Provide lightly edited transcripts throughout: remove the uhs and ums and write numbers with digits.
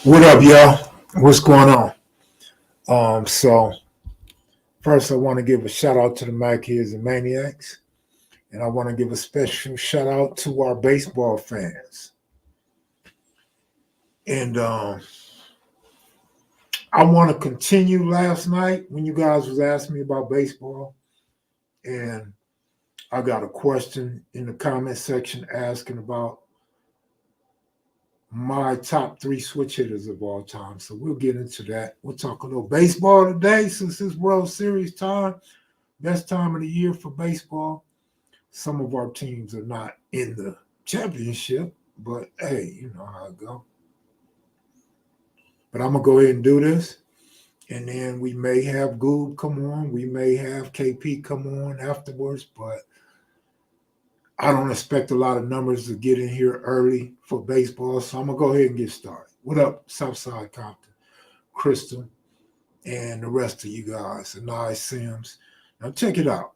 What up, y'all? What's going on? So first I want to give a shout out to the Mac-Heads and Maniacs, and I want to give a special shout out to our baseball fans. And I want to continue last night when you guys was asking me about baseball, and I got a question in the comment section asking about my top three switch hitters of all time. So we'll get into that. We'll talk a little baseball today since it's World Series time. Best time of the year for baseball. Some of our teams are not in the championship, but hey, you know how it go. But I'm gonna go ahead and do this, and then we may have Goob come on, we may have KP come on afterwards, but I don't expect a lot of numbers to get in here early for baseball, so I'm gonna go ahead and get started. What up, Southside Compton, Crystal, and the rest of you guys, Anai Sims. Now check it out.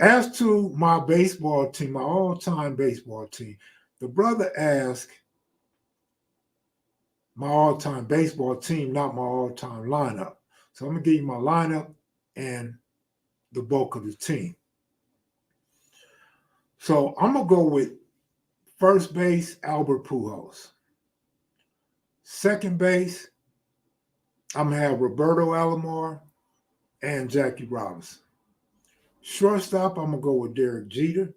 As to my baseball team, my all-time baseball team, the brother asked my all-time baseball team, not my all-time lineup. So I'm gonna give you my lineup and the bulk of the team. So I'm gonna go with first base, Albert Pujols. Second base, I'm gonna have Roberto Alomar and Jackie Robinson. Shortstop, I'm gonna go with Derek Jeter.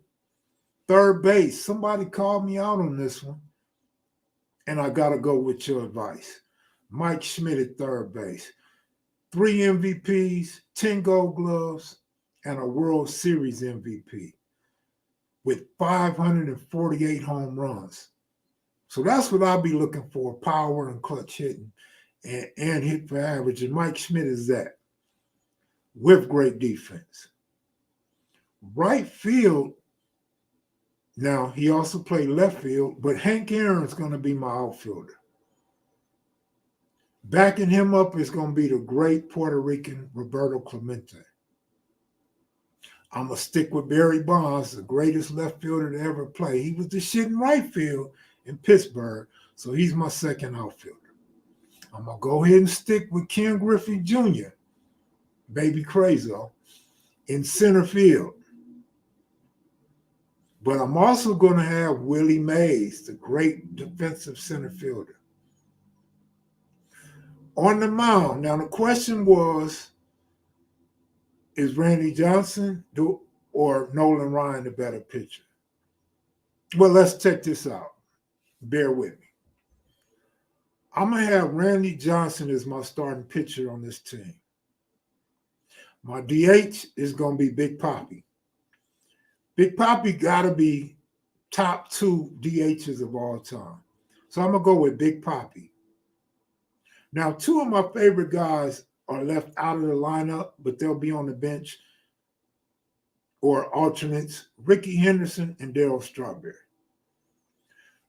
Third base, somebody called me out on this one, and I gotta go with your advice. Mike Schmidt at third base. 3 MVPs, 10 Gold Gloves, and a World Series MVP with 548 home runs. So that's what I'll be looking for, power and clutch hitting and hit for average. And Mike Schmidt is that with great defense. Right field, now he also played left field, but Hank Aaron's going to be my outfielder. Backing him up is going to be the great Puerto Rican Roberto Clemente. I'm going to stick with Barry Bonds, the greatest left fielder to ever play. He was the shit in right field in Pittsburgh, so he's my second outfielder. I'm going to go ahead and stick with Ken Griffey Jr., baby Crazo, in center field. But I'm also going to have Willie Mays, the great defensive center fielder. On the mound, now the question was, is Randy Johnson or Nolan Ryan the better pitcher? Well, let's check this out. Bear with me. I'm going to have Randy Johnson as my starting pitcher on this team. My DH is going to be Big Papi. Big Papi got to be top 2 DHs of all time. So I'm going to go with Big Papi. Now, 2 of my favorite guys are left out of the lineup, but they'll be on the bench or alternates, Ricky Henderson and Darryl Strawberry.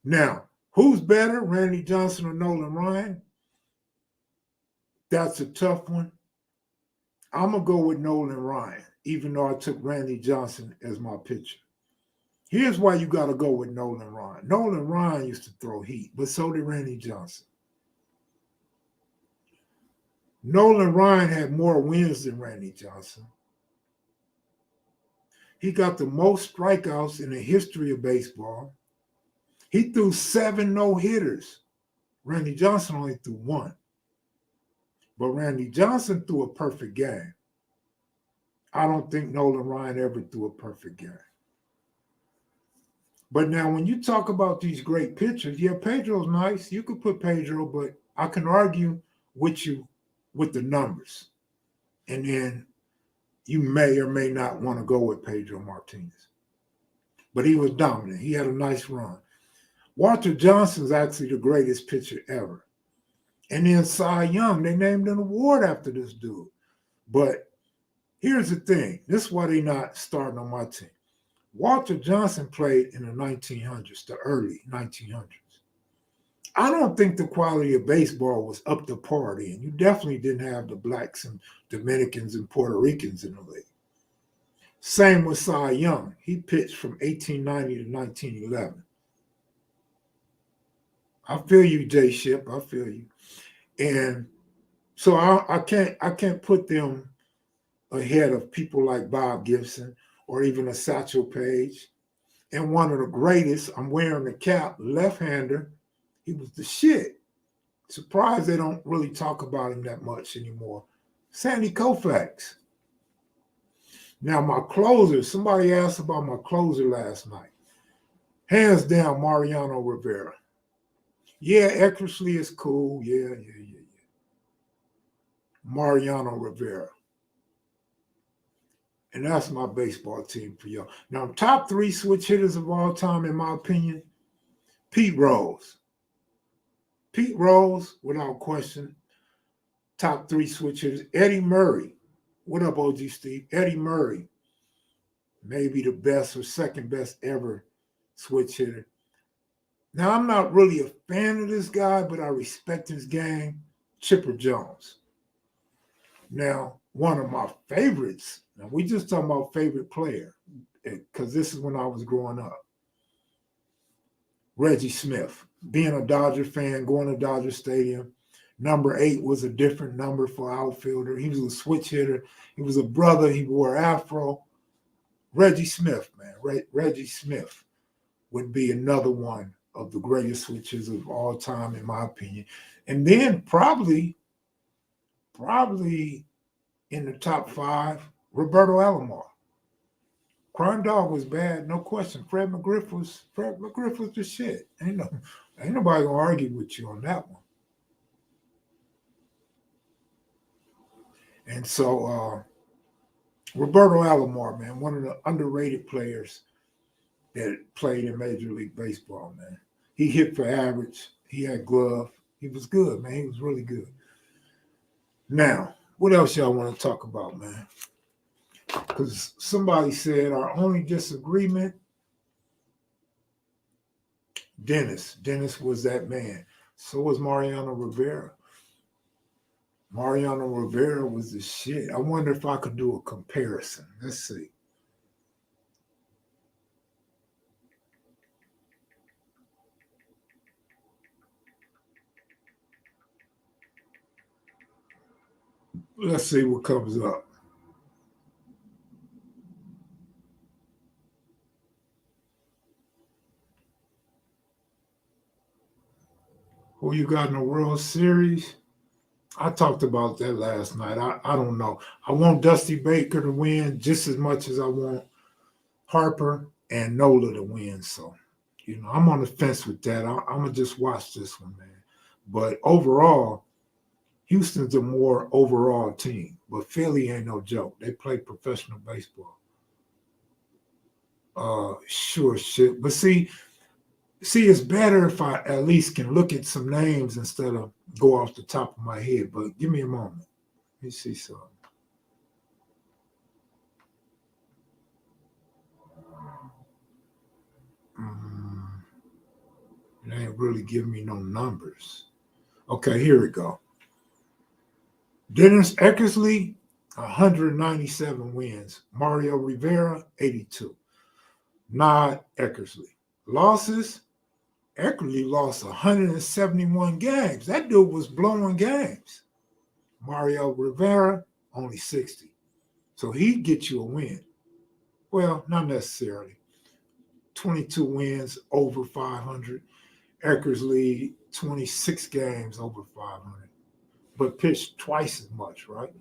Now, who's better, Randy Johnson or Nolan Ryan? That's a tough one. I'm going to go with Nolan Ryan, even though I took Randy Johnson as my pitcher. Here's why you got to go with Nolan Ryan. Nolan Ryan used to throw heat, but so did Randy Johnson. Nolan Ryan had more wins than Randy Johnson. He got the most strikeouts in the history of baseball. He threw 7 no-hitters. Randy Johnson only threw 1. But Randy Johnson threw a perfect game. I don't think Nolan Ryan ever threw a perfect game. But now when you talk about these great pitchers, yeah, Pedro's nice. You could put Pedro, but I can argue with you with the numbers. And then you may or may not want to go with Pedro Martinez. But he was dominant. He had a nice run. Walter Johnson's actually the greatest pitcher ever. And then Cy Young, they named an award after this dude. But here's the thing. This is why they're not starting on my team. Walter Johnson played in the 1900s, the early 1900s. I don't think the quality of baseball was up to par then. You definitely didn't have the blacks and Dominicans and Puerto Ricans in the league. Same with Cy Young. He pitched from 1890 to 1911. I feel you, Jay Ship. I feel you. And so I can't put them ahead of people like Bob Gibson or even a Satchel Paige. And one of the greatest, I'm wearing the cap, left-hander, he was the shit. Surprised they don't really talk about him that much anymore. Sandy Koufax. Now my closer, somebody asked about my closer last night. Hands down, Mariano Rivera. Yeah, Eckersley is cool. Yeah. Mariano Rivera. And that's my baseball team for y'all. Now, top 3 switch hitters of all time, in my opinion, Pete Rose. Pete Rose, without question, top 3 switch hitters. Eddie Murray. What up, OG Steve? Eddie Murray, maybe the best or second best ever switch hitter. Now, I'm not really a fan of this guy, but I respect his game. Chipper Jones. Now, one of my favorites, now we just talking about favorite player, because this is when I was growing up. Reggie Smith. Being a Dodger fan, going to Dodger Stadium, number 8 was a different number for outfielder. He was a switch hitter. He was a brother. He wore afro. Reggie Smith, man. Reggie Smith would be another one of the greatest switchers of all time, in my opinion. And then probably in the top 5, Roberto Alomar. Crime Dog was bad, no question. Fred McGriff was the shit. Ain't nobody gonna argue with you on that one. And so Roberto Alomar, man, one of the underrated players that played in Major League Baseball, man. He hit for average. He had glove. He was good, man. He was really good. Now, what else y'all want to talk about, man? Because somebody said our only disagreement, Dennis. Dennis was that man. So was Mariano Rivera. Mariano Rivera was the shit. I wonder if I could do a comparison. Let's see. Let's see what comes up. Who you got in the World Series? I talked about that last night. I don't know. I want Dusty Baker to win just as much as I want Harper and Nola to win. So, I'm on the fence with that. I'm going to just watch this one, man. But overall, Houston's a more overall team. But Philly ain't no joke. They play professional baseball. Sure shit. But see, it's better if I at least can look at some names instead of go off the top of my head. But give me a moment. Let me see something. It ain't really giving me no numbers. Okay, here we go. Dennis Eckersley, 197 wins. Mario Rivera, 82. Not Eckersley. Losses, Eckersley lost 171 games. That dude was blowing games. Mario Rivera, only 60. So he'd get you a win. Well, not necessarily. 22 wins, over 500. Eckersley, 26 games, over 500. But pitched twice as much, right?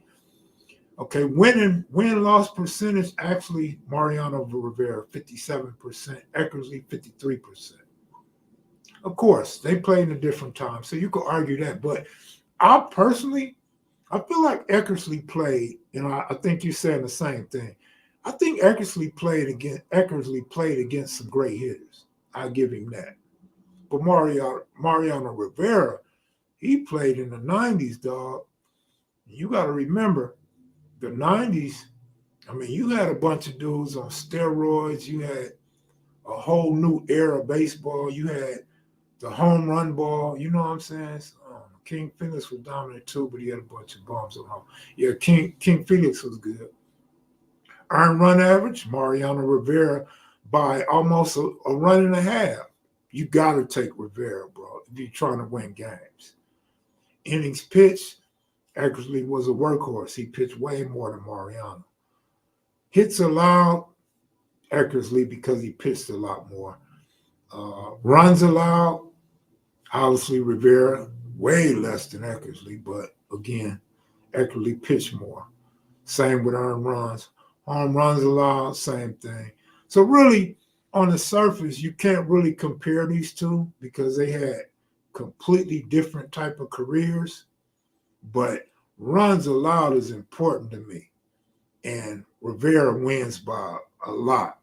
Okay, win-loss percentage, actually, Mariano Rivera, 57%. Eckersley, 53%. Of course, they played in a different time, so you could argue that. But I feel like Eckersley played, I think you're saying the same thing. I think Eckersley played against some great hitters. I give him that. But Mariano Rivera, he played in the 90s, dog. You got to remember, the 90s, you had a bunch of dudes on steroids. You had a whole new era of baseball. You had the home run ball. You know what I'm saying? King Felix was dominant too, but he had a bunch of bombs at home. Yeah, King Felix was good. Earned run average, Mariano Rivera by almost a run and a half. You got to take Rivera, bro. if you're trying to win games. Innings pitched, Eckersley was a workhorse. He pitched way more than Mariano. Hits allowed, Eckersley because he pitched a lot more. Runs allowed, obviously Rivera, way less than Eckersley, but again, Eckersley pitched more. Same with earned runs. Home runs allowed, same thing. So really, on the surface, you can't really compare these two because they had completely different type of careers. But runs allowed is important to me. And Rivera wins by a lot.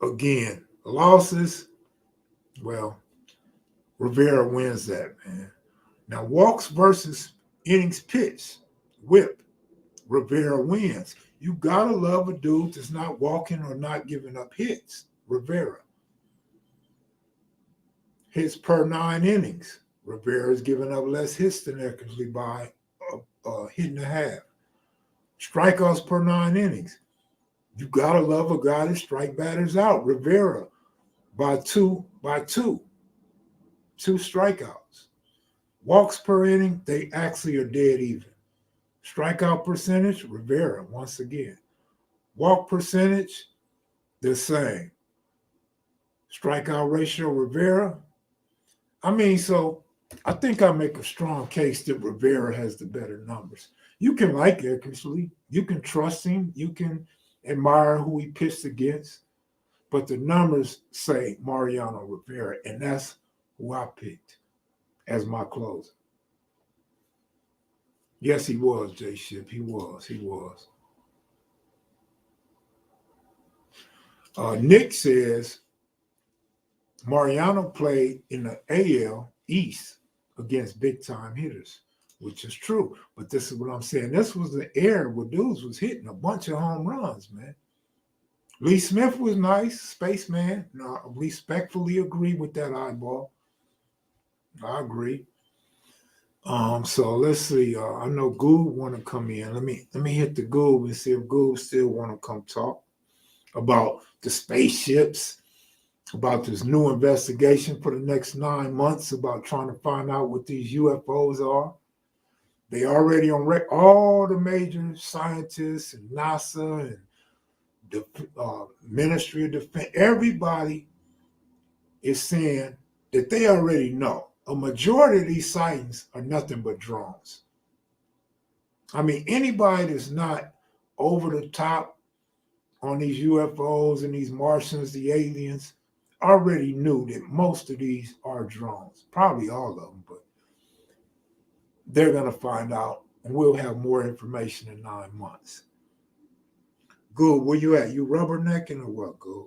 Again, losses, well, Rivera wins that, man. Now, walks versus innings pitched, whip, Rivera wins. You gotta love a dude that's not walking or not giving up hits. Rivera. Hits per 9 innings. Rivera's giving up less hits than Eckersley by a hit and a half. Strikeouts per 9 innings. You gotta love a guy that strike batters out. Rivera by two strikeouts. Walks per inning, they actually are dead even. Strikeout percentage, Rivera once again. Walk percentage, the same. Strikeout ratio, Rivera. I mean, so I think I make a strong case that Rivera has the better numbers. You can like Eckersley, you can trust him, you can admire who he pitched against, but the numbers say Mariano Rivera, and that's who I picked as my closer. Yes, he was, J Ship. He was. Nick says Mariano played in the AL East against big-time hitters, which is true. But this is what I'm saying. This was the era where dudes was hitting a bunch of home runs, man. Lee Smith was nice, spaceman. No, I respectfully agree with that eyeball. I agree. So let's see. I know Goob want to come in. Let me hit the Goob and see if Goob still want to come talk about the spaceships, about this new investigation for the next 9 months about trying to find out what these UFOs are. They already on record. All the major scientists and NASA and the Ministry of Defense, everybody is saying that they already know. A majority of these sightings are nothing but drones. I mean, anybody that's not over the top on these UFOs and these Martians, the aliens, already knew that most of these are drones. Probably all of them, but they're going to find out, and we'll have more information in 9 months. Good, where you at? You rubbernecking or what, Good?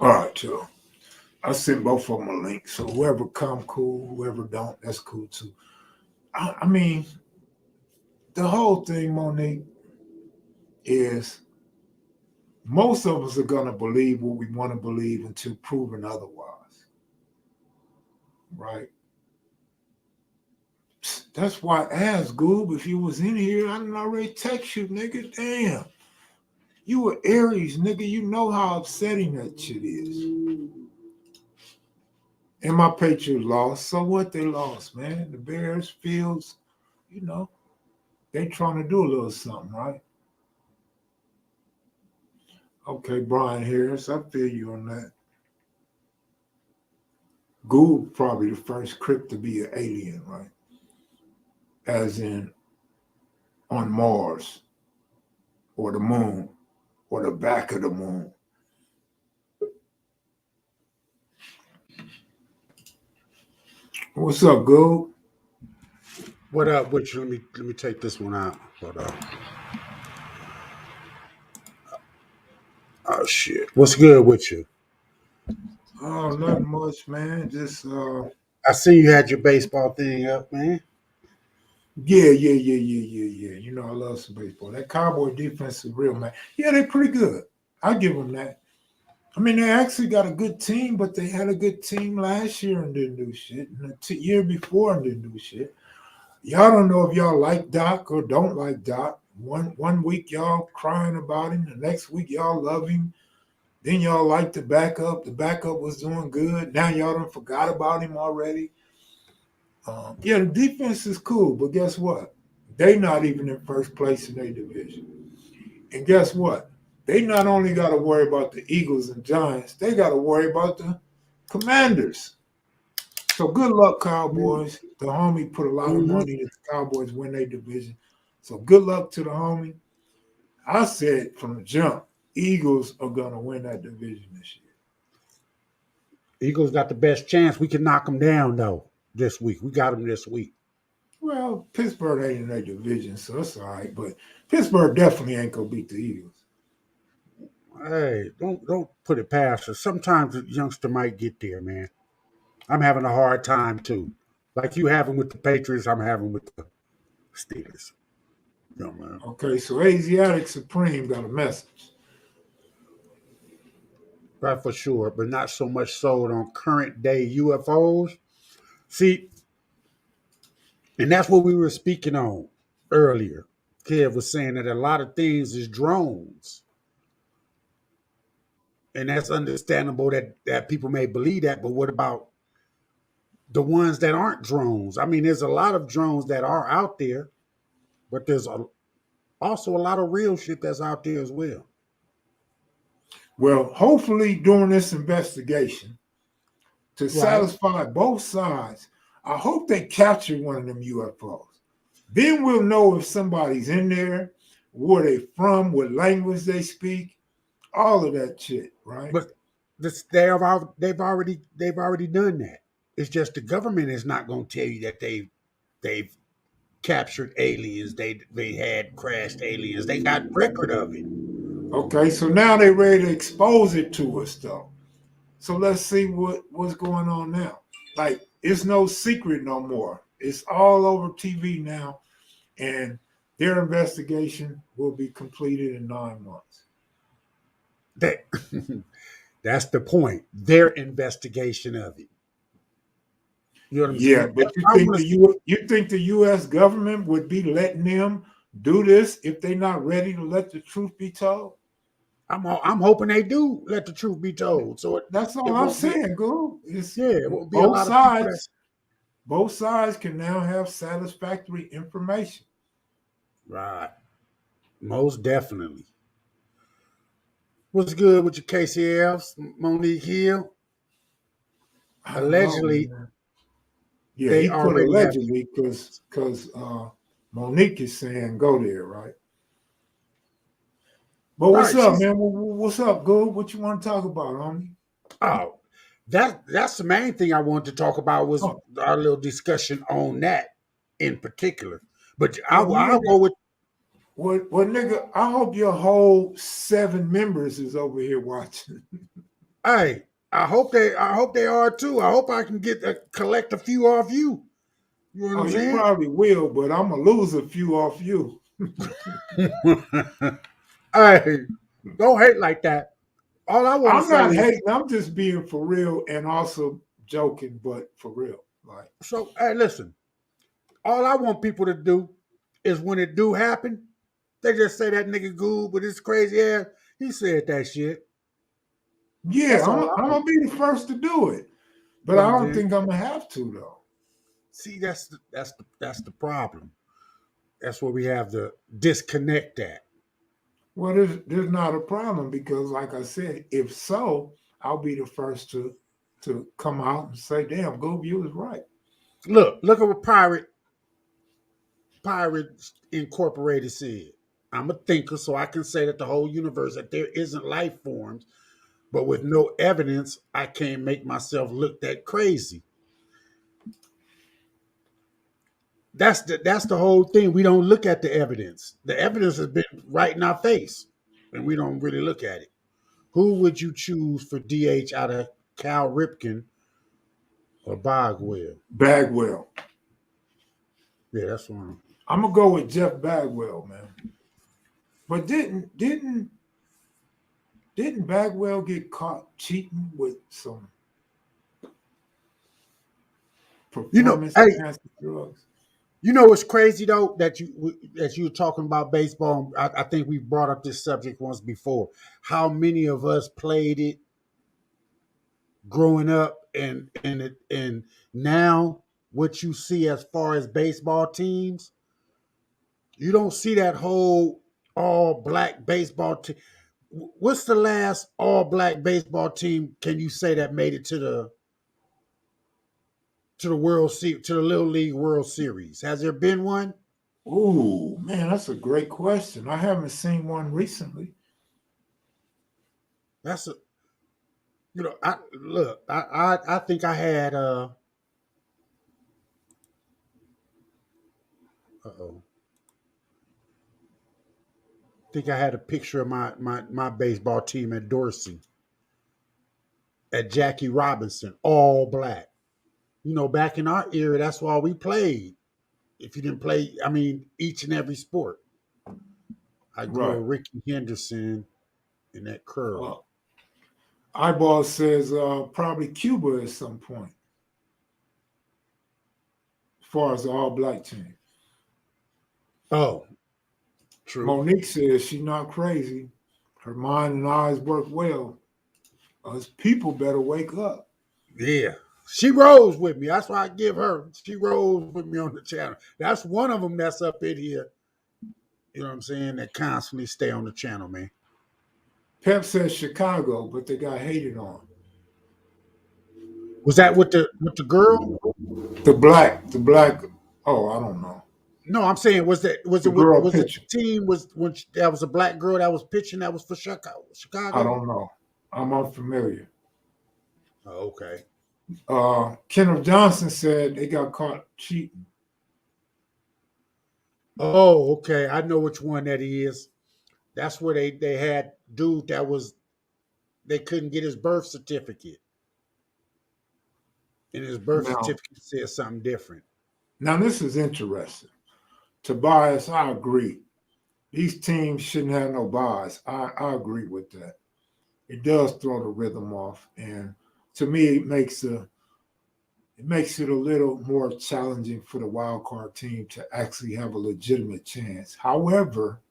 All right, y'all. I sent both of them a link. So whoever come, cool. Whoever don't, that's cool too. I mean, the whole thing, Monique, is most of us are going to believe what we want to believe until proven otherwise. Right? That's why I asked Goob if you was in here. I didn't already text you, nigga. Damn. You were Aries, nigga. You know how upsetting that shit is. And my Patriots lost. So what? They lost, man. The Bears, Fields, you know, they trying to do a little something, right? Okay, Brian Harris, I feel you on that. Goob probably the first Crip to be an alien, right? As in on Mars or the moon or the back of the moon. What's up, Goob? What up with you? Let me take this one out. Hold up. Oh shit. What's good with you? Oh, nothing much, man. Just I see you had your baseball thing up, man. yeah. You know, I love some baseball. That Cowboy defense is real, man. Yeah, they're pretty good. I give them that. I mean, they actually got a good team, but they had a good team last year and didn't do shit, and the year before and didn't do shit. Y'all don't know if y'all like Doc or don't like Doc. One week y'all crying about him, the next week y'all love him. Then y'all like the backup. The backup was doing good. Now y'all done forgot about him already. Yeah, the defense is cool, but guess what? They not even in first place in their division. And guess what? They not only got to worry about the Eagles and Giants, they got to worry about the Commanders. So good luck, Cowboys. The homie put a lot of Mm-hmm. money that the Cowboys win their division. So good luck to the homie. I said from the jump, Eagles are going to win that division this year. Eagles got the best chance. We can knock them down though this week. We got them this week. Well, Pittsburgh ain't in their division, so it's all right. But Pittsburgh definitely ain't going to beat the Eagles. Hey, don't put it past us. Sometimes a youngster might get there, man. I'm having a hard time too. Like you having with the Patriots, I'm having with the Steelers. You know, man. Okay, so Asiatic Supreme got a message. Right for sure, but not so much sold on current day UFOs. See, and that's what we were speaking on earlier. Kev was saying that a lot of things is drones. And that's understandable that people may believe that, but what about the ones that aren't drones? I mean, there's a lot of drones that are out there, but also a lot of real shit that's out there as well. Well, hopefully during this investigation, to Right. satisfy both sides, I hope they capture one of them UFOs. Then we'll know if somebody's in there, where they from, what language they speak, all of that shit, right? But they've already done that. It's just the government is not going to tell you that they've captured aliens. They had crashed aliens. They got record of it. Okay, so now they're ready to expose it to us, though. So let's see what's going on now. Like, it's no secret no more. It's all over TV now, and their investigation will be completed in 9 months. That that's the point. Their investigation of it. You know what I'm Yeah, saying? but I want to see. You think the U.S. government would be letting them do this if they're not ready to let the truth be told? I'm hoping they do let the truth be told. So That's all it I'm won't be. saying, girl. It's Yeah, it won't be a both lot of people sides. that's Both sides can now have satisfactory information. right. Most definitely. What's good with your KCFs, Monique Hill? I don't know, Allegedly, man. Yeah, they he put already have. allegedly because Monique is saying go there, right? But what's Right. up, She's man? What's up, good? What you want to talk about, homie? oh, that's the main thing I wanted to talk about was Oh, our little discussion on that in particular. But well, I'll nigga, go with. nigga, I hope your whole 7 members is over here watching. Hey, I hope they are too. I hope I can collect a few off you. You know Oh, what you I'm probably will, but I'm gonna lose a few off you. saying? Hey, don't hate like that. All I want to I'm say not is hating. I'm just being for real and also joking, but for real. Like, so. Hey, listen. All I want people to do is when it do happen, they just say that nigga Goob with his crazy ass. He said that shit. yeah, That's all I I'm want. gonna be the first to do it, You but know I what I'm don't saying? think I'm gonna have to though. See, that's the problem. That's where we have the disconnect at. Well, there's not a problem because, like I said, if so, I'll be the first to come out and say, "Damn, Goob, you was right." Look at what Pirates Incorporated said. I'm a thinker, so I can say that the whole universe that there isn't life forms, but with no evidence, I can't make myself look that crazy. That's the whole thing. We don't look at the evidence. The evidence has been right in our face, and we don't really look at it. Who would you choose for DH out of Cal Ripken or Bagwell? Bagwell. Yeah, that's one. I'm gonna go with Jeff Bagwell, man. But didn't Bagwell get caught cheating with some performance enhancing drugs? You know what's crazy though that you were talking about baseball. I think we brought up this subject once before. How many of us played it growing up, and now what you see as far as baseball teams, you don't see that whole all black baseball team. What's the last all black baseball team? Can you say that made it to the World Series, to the Little League World Series? Has there been one? Oh man, that's a great question. I haven't seen one recently. That's a I think I had uh-oh. I think I had a picture of my baseball team at Dorsey at Jackie Robinson, all black. You know, back in our era, that's why we played. If you didn't play, I mean, each and every sport. I grew a Ricky Henderson in that curl. Eyeball says probably Cuba at some point, as far as the all black team. Oh, true. Monique says she's not crazy. Her mind and eyes work well. Us people better wake up. Yeah. She rolls with me. That's why I give her. She rolls with me on the channel. That's one of them that's up in here. You know what I'm saying? That constantly stay on the channel, man. Pep says Chicago, but they got hated on. Was that with the girl? The black. Oh, I don't know. No, I'm saying was it the team was when that was a black girl that was pitching that was for Chicago? I don't know. I'm unfamiliar. Oh, okay. Kenneth Johnson said they got caught cheating. Oh, okay. I know which one that is. That's where they had dude that was they couldn't get his birth certificate. And his birth certificate said something different. Now this is interesting. Tobias, I agree. These teams shouldn't have no bias. I agree with that. It does throw the rhythm off, and to me, it makes it a little more challenging for the wild card team to actually have a legitimate chance. However,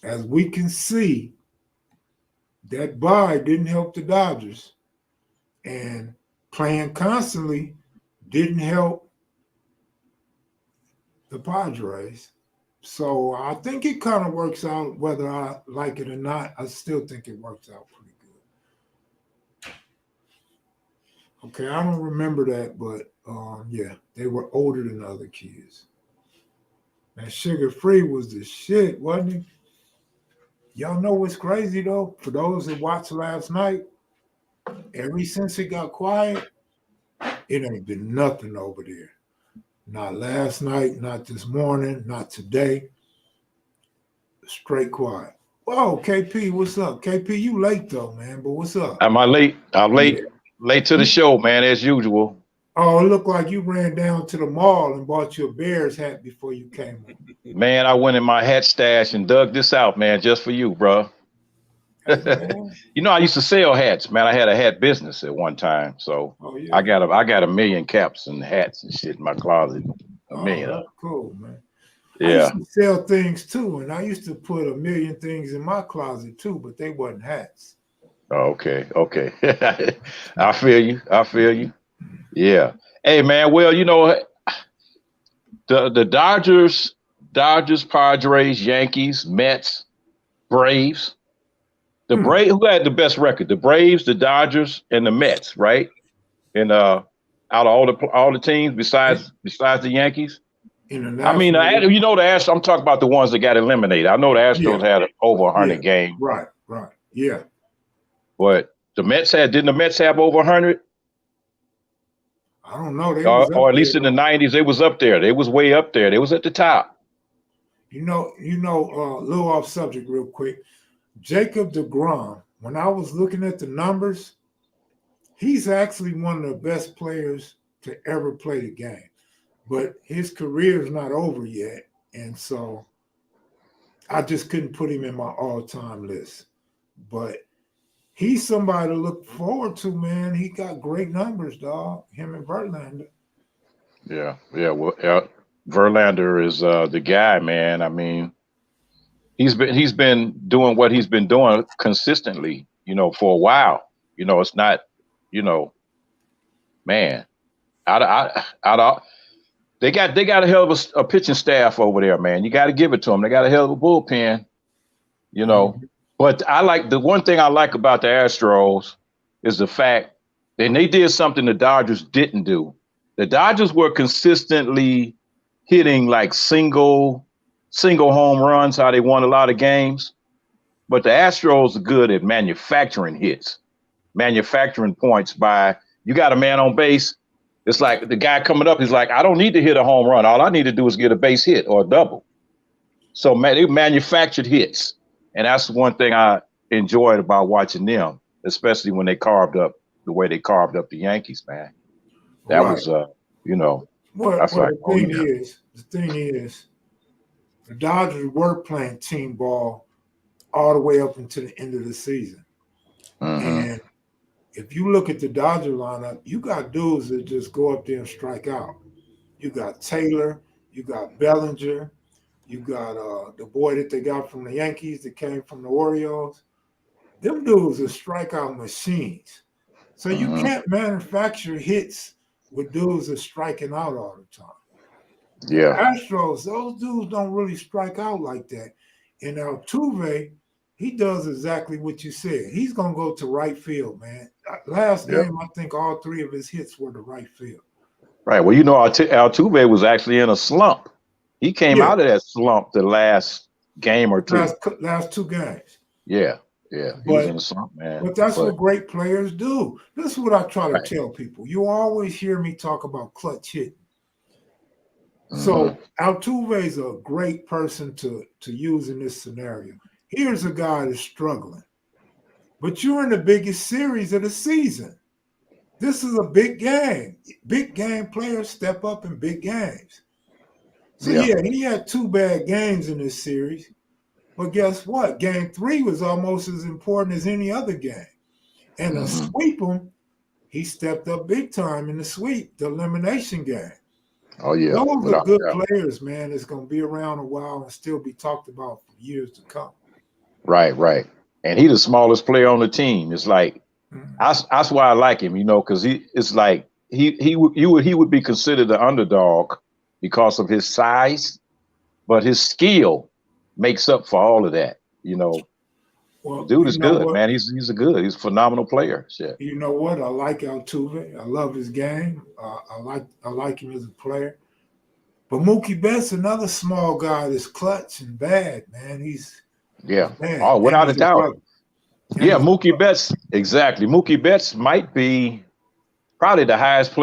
as we can see, that bye didn't help the Dodgers, and playing constantly didn't help the Padres. So I think it kind of works out, whether I like it or not. I still think it works out pretty good. Okay, I don't remember that, but yeah, they were older than the other kids. And Sugar Free was the shit, wasn't he? Y'all know what's crazy though? For those that watched last night, ever since it got quiet, it ain't been nothing over there. Not last night, not this morning, not today. Straight quiet. Whoa, KP, what's up? KP, you late though, man, but what's up? Am I late? I'm late. Yeah. Late to the show, man, as usual. Oh, it looked like you ran down to the mall and bought your Bears hat before you came on. Man, I went in my hat stash and dug this out, man, just for you, bro. Hey, you know, I used to sell hats, man. I had a hat business at one time, so yeah. I got a million caps and hats and shit in my closet. A million. That's cool, man. Yeah. I used to sell things too, and I used to put a million things in my closet too, but they wasn't hats. Okay. I feel you. Yeah. Hey, man. Well, you know, the Dodgers, Padres, Yankees, Mets, Braves. The Braves, who had the best record? The Braves, the Dodgers, and the Mets, right? And out of all the teams besides the Yankees. I mean, you know the Astros. I'm talking about the ones that got eliminated. I know the Astros had over 100 games. Right. Yeah. But didn't the Mets have over 100? I don't know. They was up or at there least in the though. '90s, they was up there. They was way up there. They was at the top. A little off subject real quick. Jacob deGrom, when I was looking at the numbers, he's actually one of the best players to ever play the game. But his career is not over yet. And so I just couldn't put him in my all-time list. But he's somebody to look forward to, man. He got great numbers, dog. Him and Verlander. Yeah. Well, Verlander is the guy, man. I mean, he's been doing what he's been doing consistently, for a while. It's not, man. They got a hell of a pitching staff over there, man. You got to give it to them. They got a hell of a bullpen, Mm-hmm. But the one thing I like about the Astros is the fact, and they did something the Dodgers didn't do. The Dodgers were consistently hitting like single home runs, how they won a lot of games. But the Astros are good at manufacturing hits, manufacturing points by, you got a man on base. It's like the guy coming up, he's like, I don't need to hit a home run. All I need to do is get a base hit or a double. So they manufactured hits. And that's one thing I enjoyed about watching them, especially when they carved up the way they carved up the Yankees, man. That Right. was, Well, that's like, the thing is, the Dodgers were playing team ball all the way up until the end of the season. Mm-hmm. And if you look at the Dodger lineup, you got dudes that just go up there and strike out. You got Taylor, you got Bellinger, you got the boy that they got from the Yankees that came from the Orioles. Them dudes are strikeout machines. So you can't manufacture hits with dudes that striking out all the time. Yeah. Astros, those dudes don't really strike out like that. And Altuve, he does exactly what you said. He's going to go to right field, man. Last game, I think all three of his hits were to right field. Right. Well, Altuve was actually in a slump. He came out of that slump the last game or two. Last two games. Yeah. He was in a slump, man. But that's what great players do. This is what I try to tell people. You always hear me talk about clutch hitting. So Altuve is a great person to use in this scenario. Here's a guy that's struggling, but you're in the biggest series of the season. This is a big game. Big game players step up in big games. So he had two bad games in this series, but guess what? Game 3 was almost as important as any other game. And to sweep him, he stepped up big time in the sweep, the elimination game. Oh, yeah. Those are good players, man. It's going to be around a while and still be talked about for years to come. Right. And he's the smallest player on the team. It's like, that's why I like him, because it's like he would be considered the underdog because of his size, but his skill makes up for all of that. Well, dude is good, man. He's a phenomenal player. Shit. You know what? I like Altuve. I love his game. I like him as a player. But Mookie Betts, another small guy that's clutch and bad, man. He's bad. Oh, without a doubt. Yeah, Mookie Betts, exactly. Mookie Betts might be probably the highest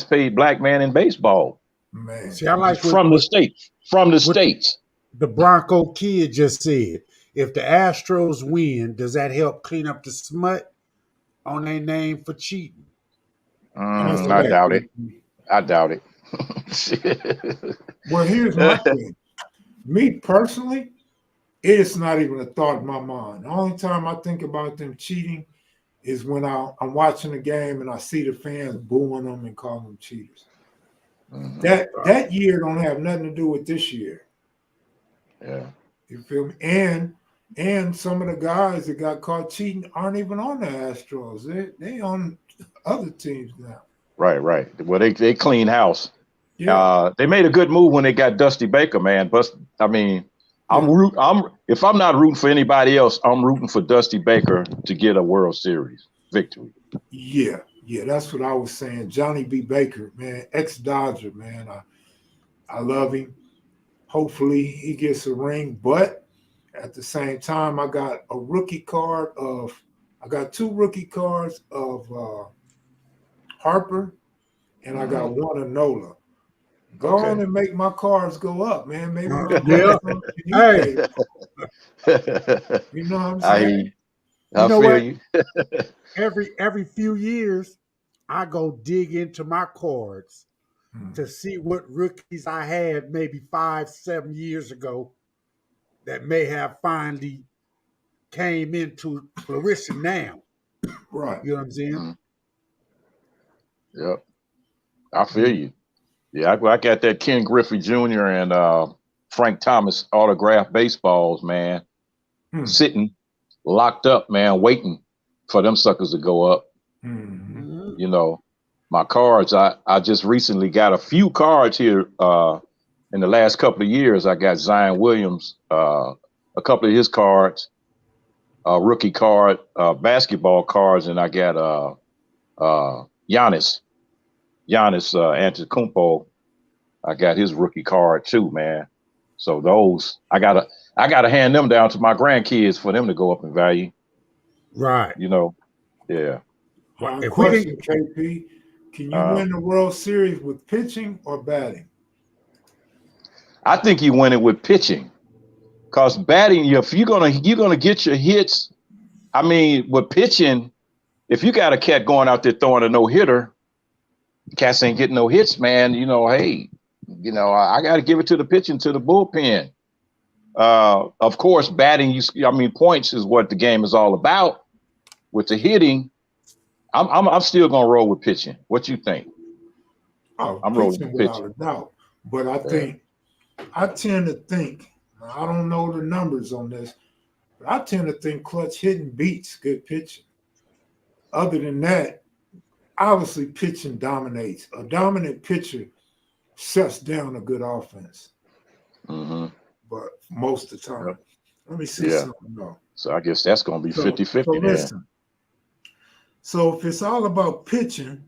paid black man in baseball. Man. See, I like from the States. The Bronco kid just said, if the Astros win, does that help clean up the smut on their name for cheating? I doubt it. Well, here's my thing. Me personally, it's not even a thought in my mind. The only time I think about them cheating is when I'm watching the game and I see the fans booing them and calling them cheaters. That year don't have nothing to do with this year. Yeah. You feel me? And some of the guys that got caught cheating aren't even on the Astros. They on other teams now. Right. Well, they clean house. Yeah. They made a good move when they got Dusty Baker, man. But I mean, if I'm not rooting for anybody else, I'm rooting for Dusty Baker to get a World Series victory. Yeah, that's what I was saying. Johnny B. Baker, man, ex-Dodger, man. I love him. Hopefully he gets a ring, but at the same time, I got two rookie cards of Harper and I got one of Nola. Go Okay. on and make my cards go up, man. Maybe my Yeah. grandson and you Hey. pay. You know what I'm I saying? You know feel what? you. Every few years, I go dig into my cards Hmm. to see what rookies I had maybe 5-7 years ago that may have finally came into fruition now. Right. You know what I'm saying? Mhm. Yep. I feel you. Yeah, I got that Ken Griffey Jr. and Frank Thomas autographed baseballs, man, Hmm. sitting locked up, man, waiting for them suckers to go up. Hmm. Mhm. You know, my cards, I just recently got a few cards here in the last couple of years. I got Zion Williams, a couple of his cards, rookie card, basketball cards, and I got Giannis Antetokounmpo. I got his rookie card too, man. So those I gotta hand them down to my grandkids for them to go up in value. Right. You know, yeah. If we Question, didn't, KP. Can you Uh, win the World Series with pitching or batting? I think you win it with pitching, cause batting, if you're gonna get your hits. I mean, with pitching, if you got a cat going out there throwing a no hitter, cats ain't getting no hits, man. You know, hey, I got to give it to the pitching, to the bullpen. Of course, batting. Points is what the game is all about. With the hitting, I'm still gonna roll with pitching. What you think? Oh, I'm rolling pitching with without pitching. a doubt. But I Yeah. tend to think, I don't know the numbers on this, but I tend to think clutch hitting beats good pitching. Other than that, obviously pitching dominates. A dominant pitcher shuts down a good offense, Mm-hmm. but most of the Yep. time. Let me see Yeah. something though. So I guess that's gonna be So 50-50 then. listen. So if it's all about pitching,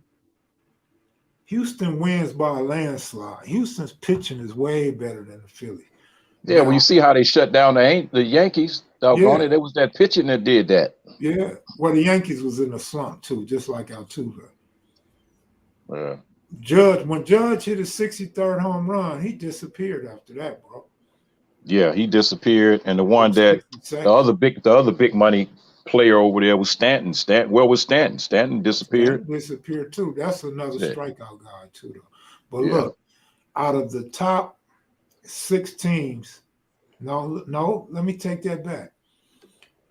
Houston wins by a landslide. Houston's pitching is way better than the Philly. Yeah, when you Now, see how they shut down the Yankees, doggone yeah, it, it was that pitching that did that. yeah. Well, the Yankees was in a slump too, just like Altuve. Yeah. When Judge hit his 63rd home run, he disappeared after that, bro. Yeah, he disappeared, and the one Or that 62nd. the other big money player over there was Stanton. Where was Stanton? Stanton disappeared. Stanton disappeared too. That's another Yeah, strikeout guy too, though. But yeah. look, out of the top 6 teams, no, let me take that back.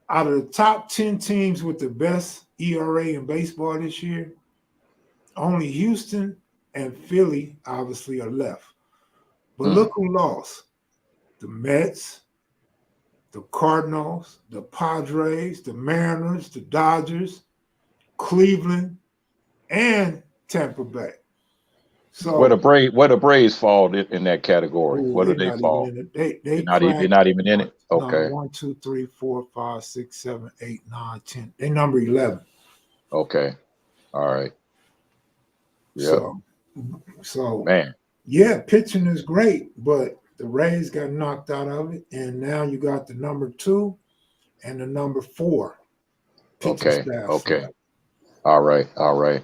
Out of the top 10 teams with the best ERA in baseball this year, only Houston and Philly obviously are left. But Mm. look who lost. The Mets, the Cardinals, the Padres, the Mariners, the Dodgers, Cleveland, and Tampa Bay. Where the So Braves fall in that category? Where do they're they not even fall? in it. They They're cracked not even in it. Okay, 1, 2, 3, 4, 5, 6, 7, 8, 9, 10. They number 11. okay, all right. Yep, So man. yeah, pitching is great, but the Rays got knocked out of it, and now you got the number 2 and the number 4 pitching Okay, staff okay. left. All right, all right.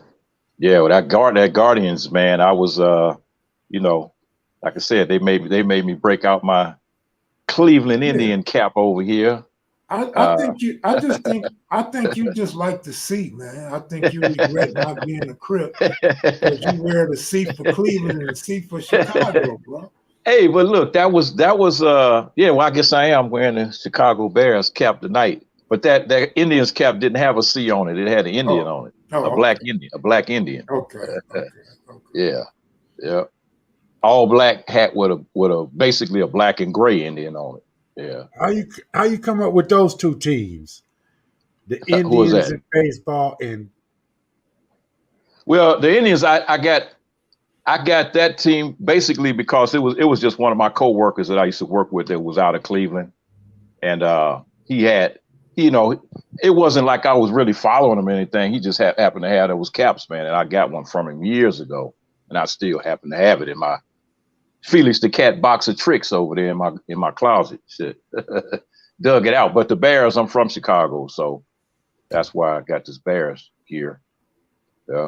Yeah, well, that Guardians, man. I was, like I said, they made me break out my Cleveland Yeah, Indian cap over here. Uh, I think you just like the C, man. I think you regret not being a Crip because you wear the C for Cleveland and the C for Chicago, bro. Hey, but look, that was yeah, well, I guess I am wearing the Chicago Bears cap tonight. But that Indians cap didn't have a C on it. It had an Indian Oh, on it. A oh, black Indian, a black Indian. okay. Yeah, yeah. All black hat with a basically a black and gray Indian on it. Yeah. how you come up with those two teams, the Who was Indians that? in baseball and Well, the Indians, I got that team basically because it was just one of my coworkers that I used to work with that was out of Cleveland. And he had, it wasn't like I was really following him or anything. He just happened to have those caps, man, and I got one from him years ago, and I still happen to have it in my Felix the Cat box of tricks over there in my closet. Shit, dug it out. But the Bears, I'm from Chicago, so that's why I got this Bears here. Yeah.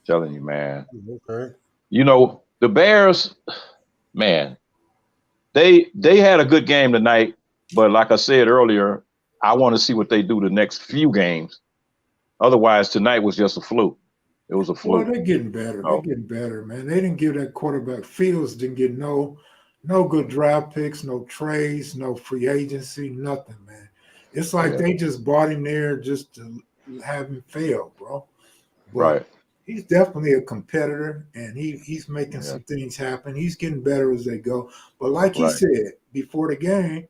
Telling you, man. Okay. You know, the Bears, man, they had a good game tonight, but like I said earlier, I want to see what they do the next few games. Otherwise, tonight was just a fluke. It was a Well, fluke. they're getting better. They're Oh, getting better, man. They didn't give that quarterback Fields didn't get no good draft picks, no trades, no free agency, nothing, man. It's like yeah, they just bought him there just to have him fail, bro. But right. he's definitely a competitor, and he's making Yeah, some things happen. He's getting better as they go. But like he right. said before the game,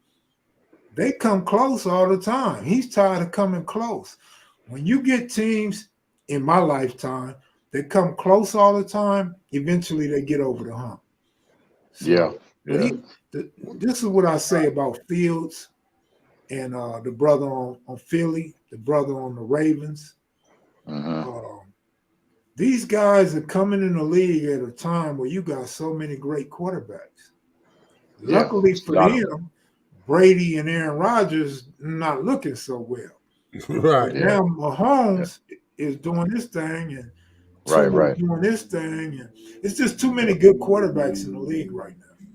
they come close all the time. He's tired of coming close. When you get teams in my lifetime that come close all the time, eventually they get over the hump. Yeah, So, but yeah. this is what I say about Fields and the brother on Philly, the brother on the Ravens. Mm-hmm. Um, these guys are coming in the league at a time where you got so many great quarterbacks. Yeah. Luckily It's a for lot of them, Brady and Aaron Rodgers not looking so well. But Right. yeah, now yeah. Mahomes is doing his thing and Right, Tua's right. doing his thing. And it's just too Yeah, many good quarterbacks in the league right now.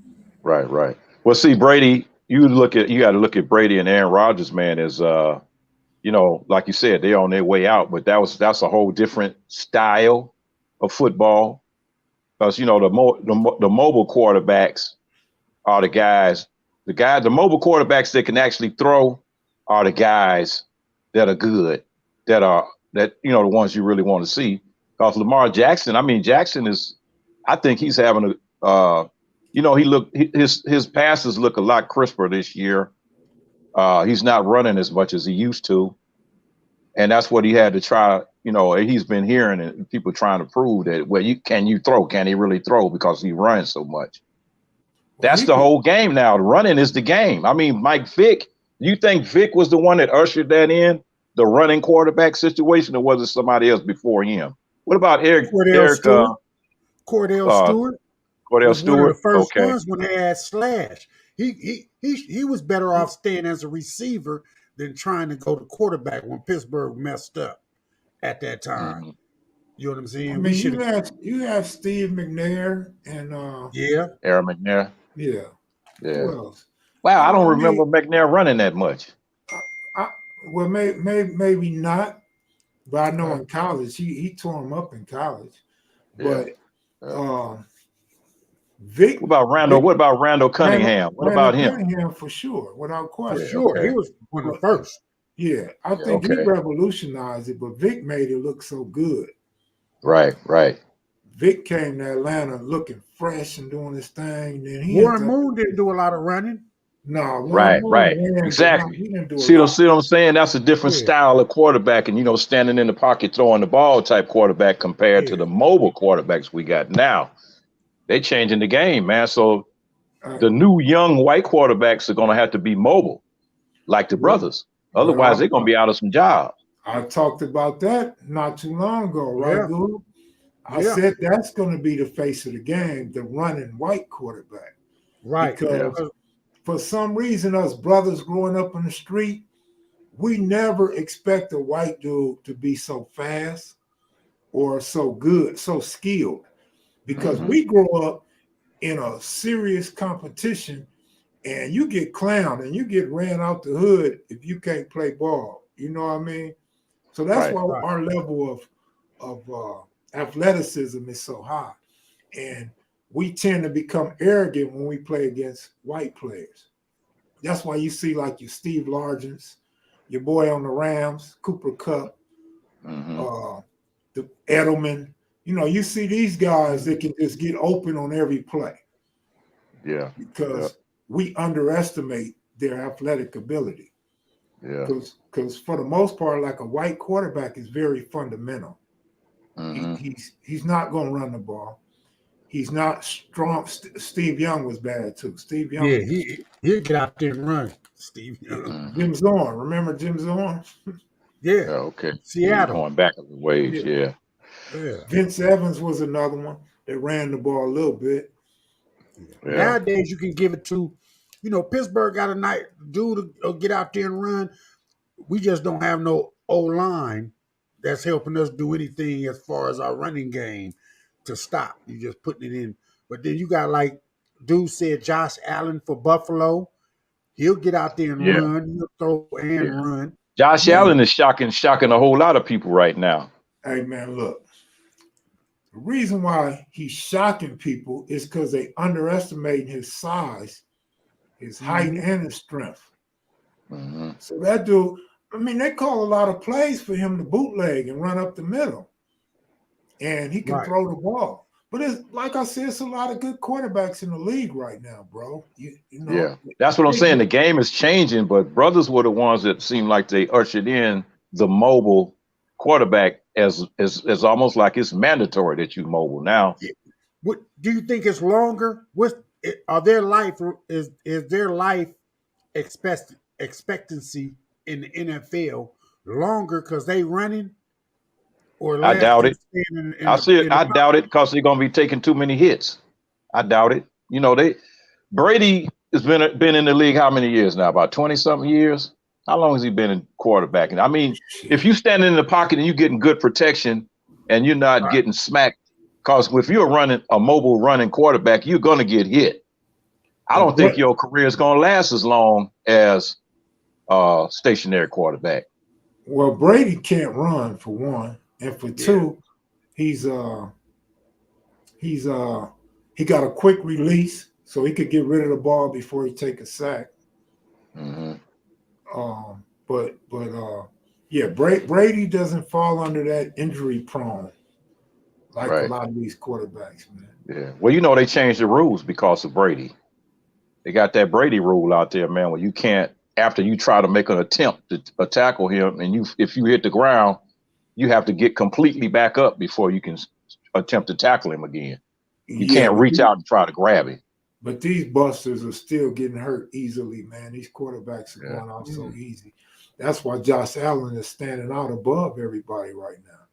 right, right. Well, see, Brady, you got to look at Brady and Aaron Rodgers, man, as like you said, they're on their way out, but that's a whole different style of football. Because the mobile quarterbacks are the mobile quarterbacks that can actually throw are the guys that are good, the ones you really want to see. Because Lamar Jackson, I mean Jackson is, I think he's having his passes look a lot crisper this year. He's not running as much as he used to, and that's what he had to try. He's been hearing and people trying to prove that. Well, you throw? Can he really throw because he runs so much? Well, That's he the could, whole game now. The running is the game. I mean, Mike Vick. You think Vick was the one that ushered that in, the running quarterback situation, or was it somebody else before him? What about Cordell Eric Stewart. Cordell uh, Stewart Cordell was one of the Stewart? first Okay. ones when they had Slash. He was better off staying as a receiver than trying to go to quarterback when Pittsburgh messed up at that time. Mm-hmm. You know what I'm I saying? We mean, should have. you have Steve McNair and Yeah. Aaron McNair. yeah, Yeah. who else? Wow, I I don't mean, remember McNair running that much. I well maybe not, but I know Uh, in college he tore him up in college. Yeah. But Yeah. um, Vic What about Randall? Vic What about Randall Cunningham? What Randall about him? Cunningham for sure, without for Yeah. question. sure. He Okay. was one of the But first. yeah, I Yeah. think he Okay. revolutionized it, but Vic made it look so good. Right. Right. Vic came to Atlanta looking fresh and doing his thing. Then he Warren ended up Moon didn't do a lot of running. no Warren Right, Moon right, ran, but no, exactly. he didn't do a See, lot. see what I'm saying? That's a different Yeah. style of quarterback, and standing in the pocket throwing the ball type quarterback compared to Yeah. the mobile quarterbacks we got now. They changing the game, man. So Uh, the new young white quarterbacks are going to have to be mobile, like the well, brothers. Otherwise, well, they're going to be out of some jobs. I talked about that not too long ago, right, Yeah. Goob? I Yeah. said that's going to be the face of the game, the running white quarterback, Right. Yeah, because for some reason, us brothers growing up in the street, we never expect a white dude to be so fast or so good, so skilled, because hmm we grow up in a serious competition and you get clowned and you get ran out the hood if you can't play ball. You know what I mean? So that's right. why Right. our level of athleticism is so high. And we tend to become arrogant when we play against white players. That's why you see like your Steve Largents, your boy on the Rams, Cooper Cup, hmm uh, the Edelman. You see these guys that can just get open on every play Yeah, yeah, because we underestimate their athletic ability. yeah. Because for the most part, like a white quarterback is very fundamental. hmm He's not going to run the ball. He's not strong. Steve Young was bad too. Steve Yeah. Young, He'll get out there and run. Steve Young. hmm Jim Zorn. Remember Jim Zorn? Yeah. Yeah, okay. Yeah, you're Seattle. going back a ways. Yeah. Yeah, Yeah. Vince Evans was another one that ran the ball a little bit. Yeah. yeah. Nowadays, you can give it to, Pittsburgh got a night dude to get out there and run. We just don't have no O line that's helping us do anything as far as our running game to stop. You just putting it in. But then you got, like dude said, Josh Allen for Buffalo. He'll get out there and Yeah, run. He'll throw and yeah. run. Josh Man, Allen is shocking a whole lot of people right now. hey man, look. The reason why he's shocking people is because they underestimate his size, his height, and his strength. Mm-hmm. So that dude, I mean, they call a lot of plays for him to bootleg and run up the middle, and he can throw the ball. But it's like I said, it's a lot of good quarterbacks in the league right now, bro. You know, yeah, that's what I'm saying. The game is changing, but brothers were the ones that seemed like they ushered in the mobile quarterback as almost like it's mandatory that you mobile now. What do you think is longer? Are their life is their life expectancy in the NFL longer because they running, or I less doubt it. I doubt it because they're gonna be taking too many hits. I doubt it. You know, Brady has been in the league how many years now? About 20-something years. How long has he been in quarterbacking? I mean, if you stand in the pocket and you're getting good protection and you're not getting smacked, because if you're running a mobile running quarterback, you're gonna get hit. I don't think your career is gonna last as long as stationary quarterback. Well, Brady can't run for one, and for two, he got a quick release, so he could get rid of the ball before he take a sack. Mm-hmm. Brady doesn't fall under that injury prone like a lot of these quarterbacks, man. Yeah. Well, you know, they changed the rules because of Brady. They got that Brady rule out there, man, where you can't, after you try to make an attempt to tackle him, and if you hit the ground, you have to get completely back up before you can attempt to tackle him again. You can't reach out and try to grab him. But these busters are still getting hurt easily, man. These quarterbacks are going out so easy. That's why Josh Allen is standing out above everybody right now.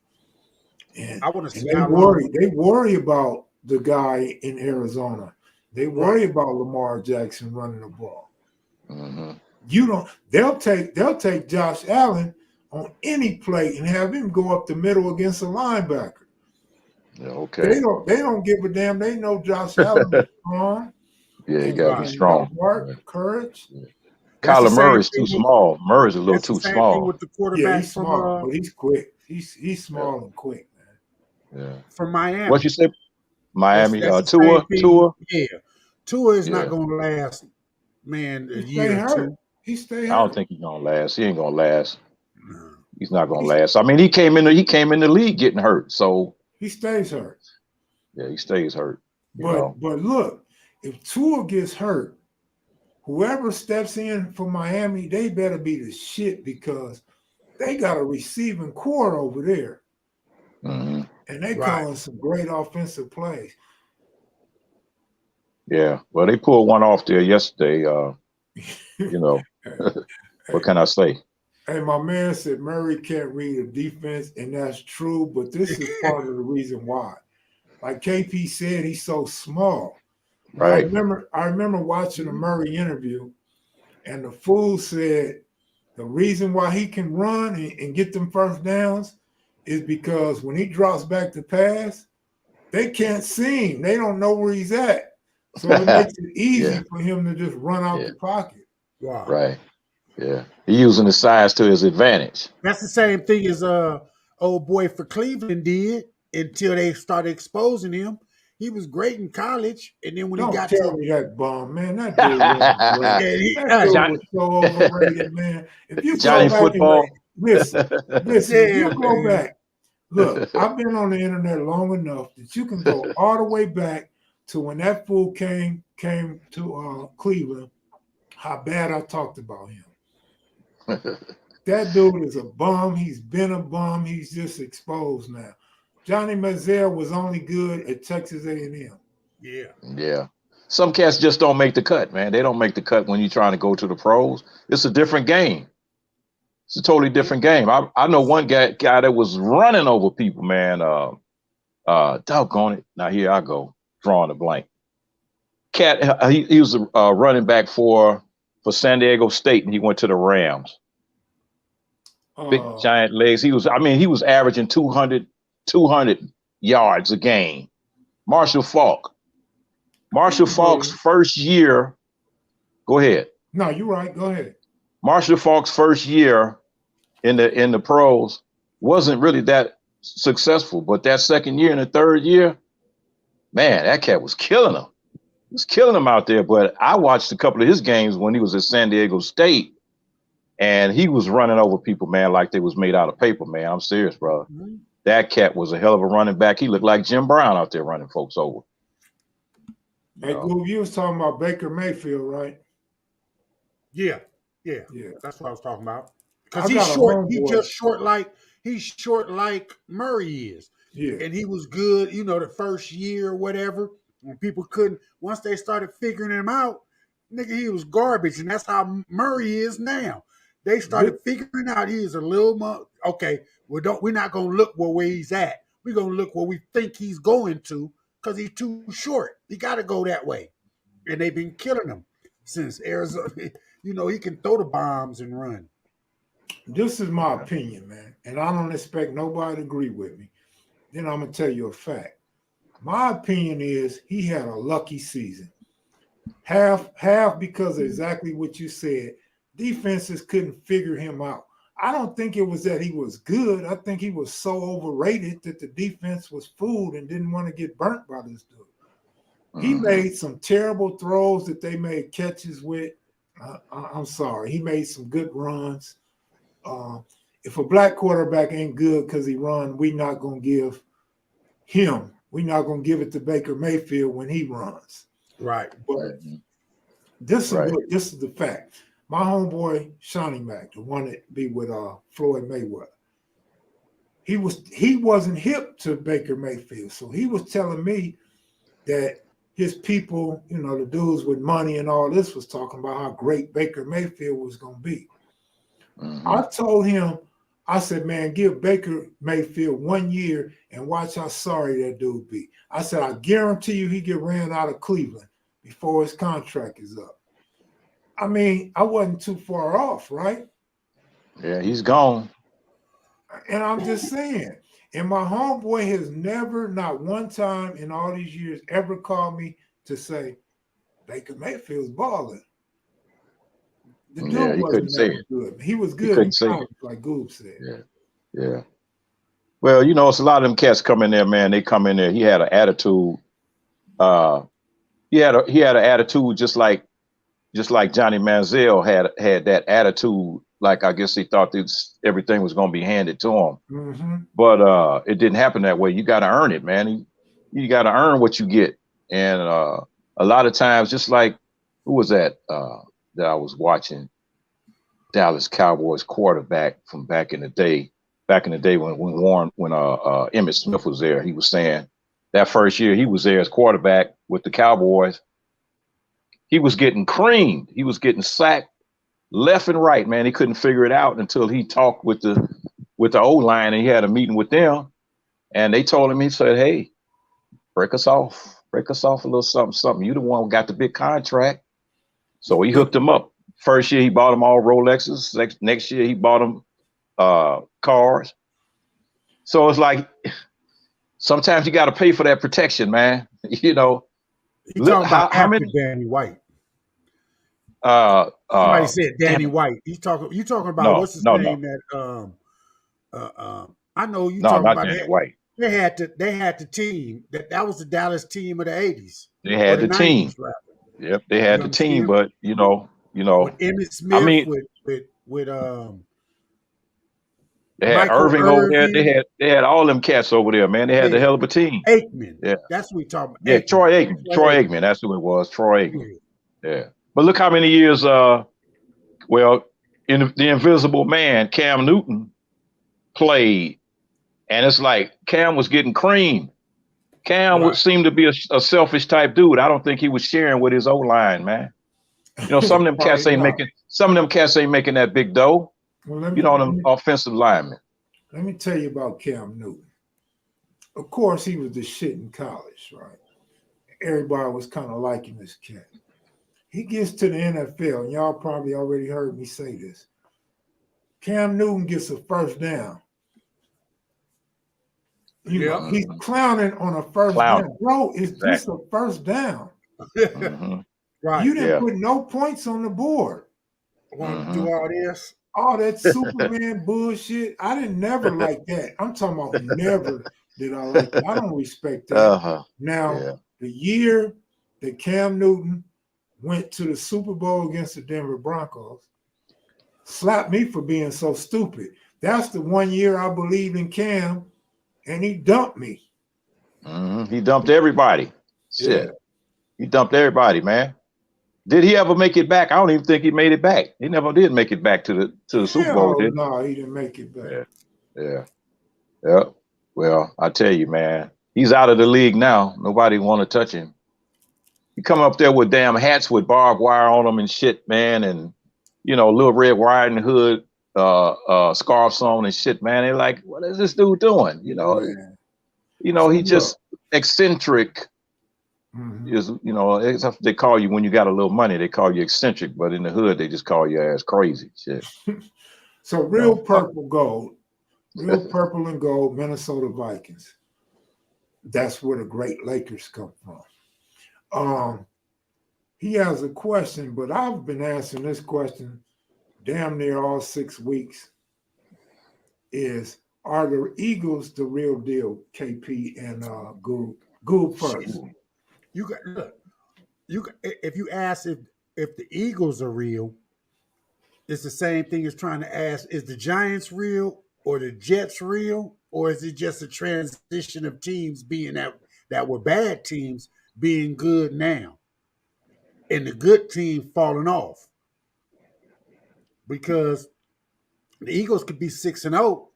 And I want to see they worry about the guy in Arizona. They worry about Lamar Jackson running the ball. Mm-hmm. They'll take Josh Allen on any play and have him go up the middle against a linebacker. Yeah, okay. They don't give a damn. They know Josh Allen is strong. Yeah, he got to be strong. Heart, courage. Yeah. Kyler Murray's too small. Murray's a little too small. With the quarterback, he's small, but he's quick. He's small and quick, man. Yeah. From Miami. What you say? Miami. Tua. Yeah. Tua is not going to last, man, a year or two. I don't think he's going to last. He ain't going to last. No. He's not going to last. I mean, he came in the league getting hurt, so he stays hurt. Yeah, he stays hurt. But look, if Tua gets hurt, whoever steps in for Miami, they better be the shit because they got a receiving core over there. Mm-hmm. And they calling some great offensive plays. Yeah, well, they pulled one off there yesterday. You know, what can I say? Hey, my man said Murray can't read a defense, and that's true, but this is part of the reason why. Like KP said, he's so small. Right. I remember watching a Murray interview, and the fool said the reason why he can run and get them first downs is because when he drops back to pass, they can't see him. They don't know where he's at. So it makes it easy for him to just run out the pocket. Wow. Right. Yeah. He's using his size to his advantage. That's the same thing as old boy for Cleveland did until they started exposing him. He was great in college, and then when he got to me that bum, man, that dude was great. That dude was so overrated, man. If you Johnny go back football. and listen, if you go back, look, I've been on the internet long enough that you can go all the way back to when that fool came to Cleveland, how bad I talked about him. That dude is a bum. He's been a bum. He's just exposed now. Johnny Manziel was only good at Texas A&M. Yeah. Yeah. Some cats just don't make the cut, man. They don't make the cut when you're trying to go to the pros. It's a different game. It's a totally different game. I know one guy that was running over people, man. Doggone it. Now here I go, drawing a blank. Cat, he was a running back for San Diego State, and he went to the Rams. big giant legs. He was averaging 200 yards a game. Marshall Faulk. Marshall Faulk's first year. Go ahead. No, you're right. Go ahead. Marshall Faulk's first year in the pros wasn't really that successful, but that second year and the third year, man, that cat was killing him. He was killing him out there. But I watched a couple of his games when he was at San Diego State, and he was running over people, man, like they was made out of paper, man. I'm serious, bro. Mm-hmm. That cat was a hell of a running back. He looked like Jim Brown out there running folks over. Hey, Goob, you was talking about Baker Mayfield, right? Yeah. That's what I was talking about. Because he's short. He's short like Murray is. Yeah. And he was good, the first year or whatever. When people couldn't, once they started figuring him out, nigga, he was garbage. And that's how Murray is now. They started figuring out he is a little more, okay, we're not going to look where he's at. We're going to look where we think he's going to because he's too short. He got to go that way. And they've been killing him since Arizona. He can throw the bombs and run. This is my opinion, man. And I don't expect nobody to agree with me. Then I'm going to tell you a fact. My opinion is he had a lucky season. Half because of exactly what you said. Defenses couldn't figure him out. I don't think it was that he was good. I think he was so overrated that the defense was fooled and didn't want to get burnt by this dude. He made some terrible throws that they made catches with. I'm sorry. He made some good runs. If a black quarterback ain't good because he run, we're not going to give it to Baker Mayfield when he runs. Right. But this is the fact. My homeboy, Shawnee Mack, the one that be with Floyd Mayweather, he wasn't hip to Baker Mayfield. So he was telling me that his people, the dudes with money and all this was talking about how great Baker Mayfield was going to be. Mm-hmm. I told him, I said, man, give Baker Mayfield 1 year and watch how sorry that dude be. I said, I guarantee you he get ran out of Cleveland before his contract is up. I mean, I wasn't too far off, right? Yeah, he's gone. And I'm just saying, and my homeboy has never, not one time in all these years, ever called me to say, Baker Mayfield's balling. The dude wasn't that good. He was good in college, like Goob said. Yeah. Well, it's a lot of them cats come in there, man. They come in there. He had an attitude. He had an attitude just like Johnny Manziel had that attitude. Like I guess he thought everything was going to be handed to him. Mm-hmm. But it didn't happen that way. You got to earn it, man. You got to earn what you get. And a lot of times, just like who was that I was watching? Dallas Cowboys quarterback from back in the day when Emmitt Smith was there. He was saying that first year he was there as quarterback with the Cowboys, he was getting creamed. He was getting sacked left and right, man. He couldn't figure it out until he talked with the O-line and he had a meeting with them. And they told him, he said, hey, break us off a little something. You the one who got the big contract. So he hooked him up. First year he bought them all Rolexes. Next year he bought them cars. So it's like sometimes you got to pay for that protection, man. He talking about how many Danny White. Somebody said Danny White. You talking about what's his name? That I know you talking about Danny White. They had the team that was the Dallas team of the 80s. They had the team. Yep, they had the team, but with Emmitt Smith, with they had Michael Irving over there. They had all them cats over there, man. They had the hell of a team. Aikman. Yeah, that's what we talking about. Yeah, Troy Aikman. Troy Aikman. That's who it was. Troy Aikman. Yeah. But look how many years. In the Invisible Man, Cam Newton played, and it's like Cam was getting creamed. Cam would seem to be a selfish type dude. I don't think he was sharing with his O-line, man. Some of them cats ain't making. Some of them cats ain't making that big dough. Well, them offensive linemen. Let me tell you about Cam Newton. Of course, he was the shit in college, right? Everybody was kind of liking this cat. He gets to the NFL, and y'all probably already heard me say this. Cam Newton gets a first down. You know, Yeah. he's clowning on a first down. Bro, it's just a first down. Mhm. Right. You didn't Yeah. put no points on the board. Want to do all this? All that Superman bullshit. I didn't never like that. I'm talking about never did I like that. I don't respect that. Uh-huh. Now, Yeah. the year that Cam Newton went to the Super Bowl against the Denver Broncos, slapped me for being so stupid. That's the one year I believed in Cam, and he dumped me. He dumped everybody. Shit. He dumped everybody, man. Did he ever make it back? I don't even think he made it back. He never did make it back to the Super Bowl, did he? No, he didn't make it back. Yeah. Well, I tell you, man, he's out of the league now. Nobody want to touch him. You come up there with damn hats with barbed wire on them and shit, man, and Little Red Riding Hood scarves on and shit, man. They're like, what is this dude doing? He just eccentric. Is it's what they call you when you got a little money. They call you eccentric, but in the hood they just call you ass crazy. Shit. So real purple and gold, Minnesota Vikings. That's where the great Lakers come from. He has a question, but I've been asking this question damn near all 6 weeks. Are the Eagles the real deal? KP and Goob first. If you ask if the Eagles are real, it's the same thing as trying to ask, is the Giants real or the Jets real, or is it just a transition of teams being that were bad teams being good now, and the good team falling off? Because the Eagles could be 6-0.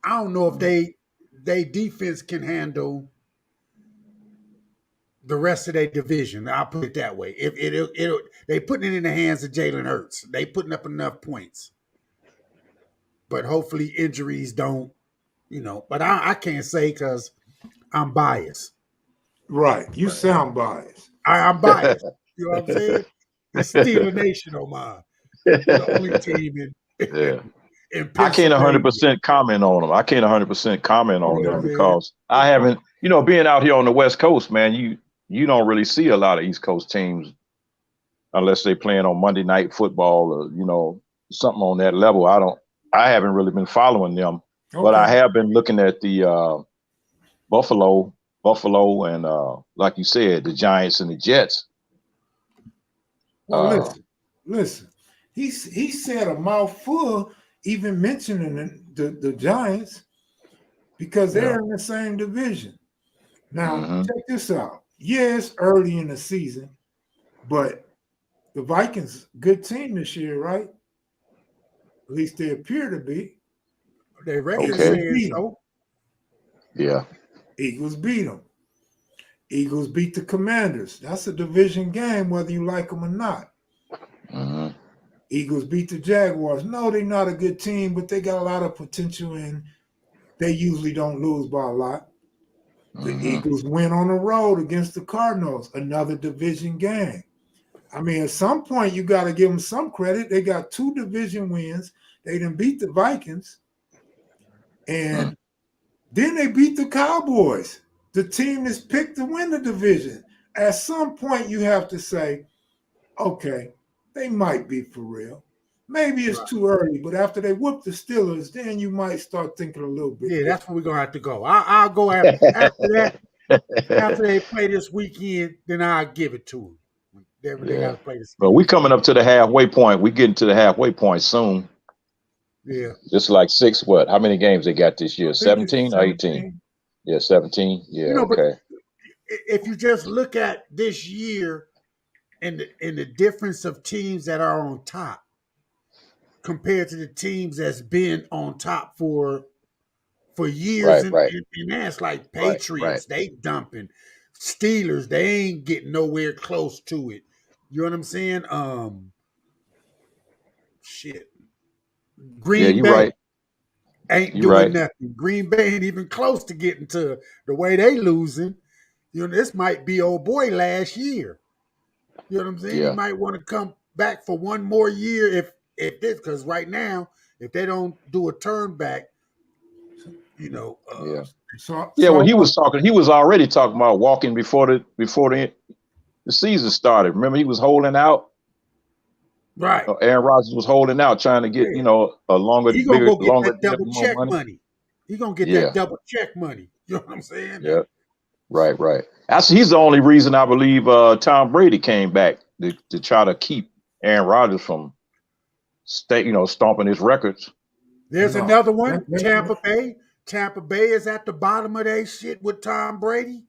I don't know if they defense can handle the rest of their division. I'll put it that way. If they putting it in the hands of Jalen Hurts, they putting up enough points. But hopefully injuries don't, But I can't say because I'm biased. Right, you sound biased. I'm biased. You know what I'm saying? The Steeler Nation on mine. We're the only team in I can't 100% Pennsylvania. comment on them. I can't 100% comment on them man. because I haven't, being out here on the West Coast, man, you don't really see a lot of East Coast teams unless they playing on Monday Night Football or, something on that level. I haven't really been following them, but I have been looking at the Buffalo and like you said, the Giants and the Jets. Well, listen. He said a mouthful even mentioning the Giants because they're in the same division. Now, check this out. Yeah, it's early in the season, but the Vikings, good team this year, right? At least they appear to be. They record saying so. Yeah. Eagles beat them. Eagles beat the Commanders. That's a division game, whether you like them or not. Eagles beat the Jaguars. No, they're not a good team, but they got a lot of potential, and they usually don't lose by a lot. The Eagles win on the road against the Cardinals, another division game. I mean, at some point, you got to give them some credit. They got 2 division wins. They done beat the Vikings, and then they beat the Cowboys, the team that's picked to win the division. At some point, you have to say, okay, they might be for real. Maybe it's too early, but after they whoop the Steelers, then you might start thinking a little bit. Yeah, that's where we're going to have to go. I'll go after that. After they play this weekend, then I'll give it to them. They got to play this. But we coming up to the halfway point. We getting to the halfway point soon. Yeah. Just like 6, how many games they got this year? 17 or 18? Yeah, 17. Yeah, okay. If you just look at this year and the difference of teams that are on top compared to the teams that's been on top for years, and that's like Patriots, they dumping. Steelers, they ain't getting nowhere close to it. You know what I'm saying? Shit. Green Bay ain't doing nothing. Green Bay ain't even close to getting to the way they losing. This might be old boy last year. You know what I'm saying? He might want to come back for one more year if this, because right now, if they don't do a turn back, Yeah. So Well, I he want, was already talking about walking before the season started. Remember, he was holding out. right. Aaron Rodgers was holding out, trying to get, Yeah. a longer, He gonna go get longer that deal, double more check money. money. He gonna get Yeah. that double check money. You know what I'm saying? Yeah. Right. He's the only reason I believe Tom Brady came back to try to keep Aaron Rodgers from stomping his records. There's no. another one, Let- Tampa Bay. Tampa Bay is at the bottom of their shit with Tom Brady.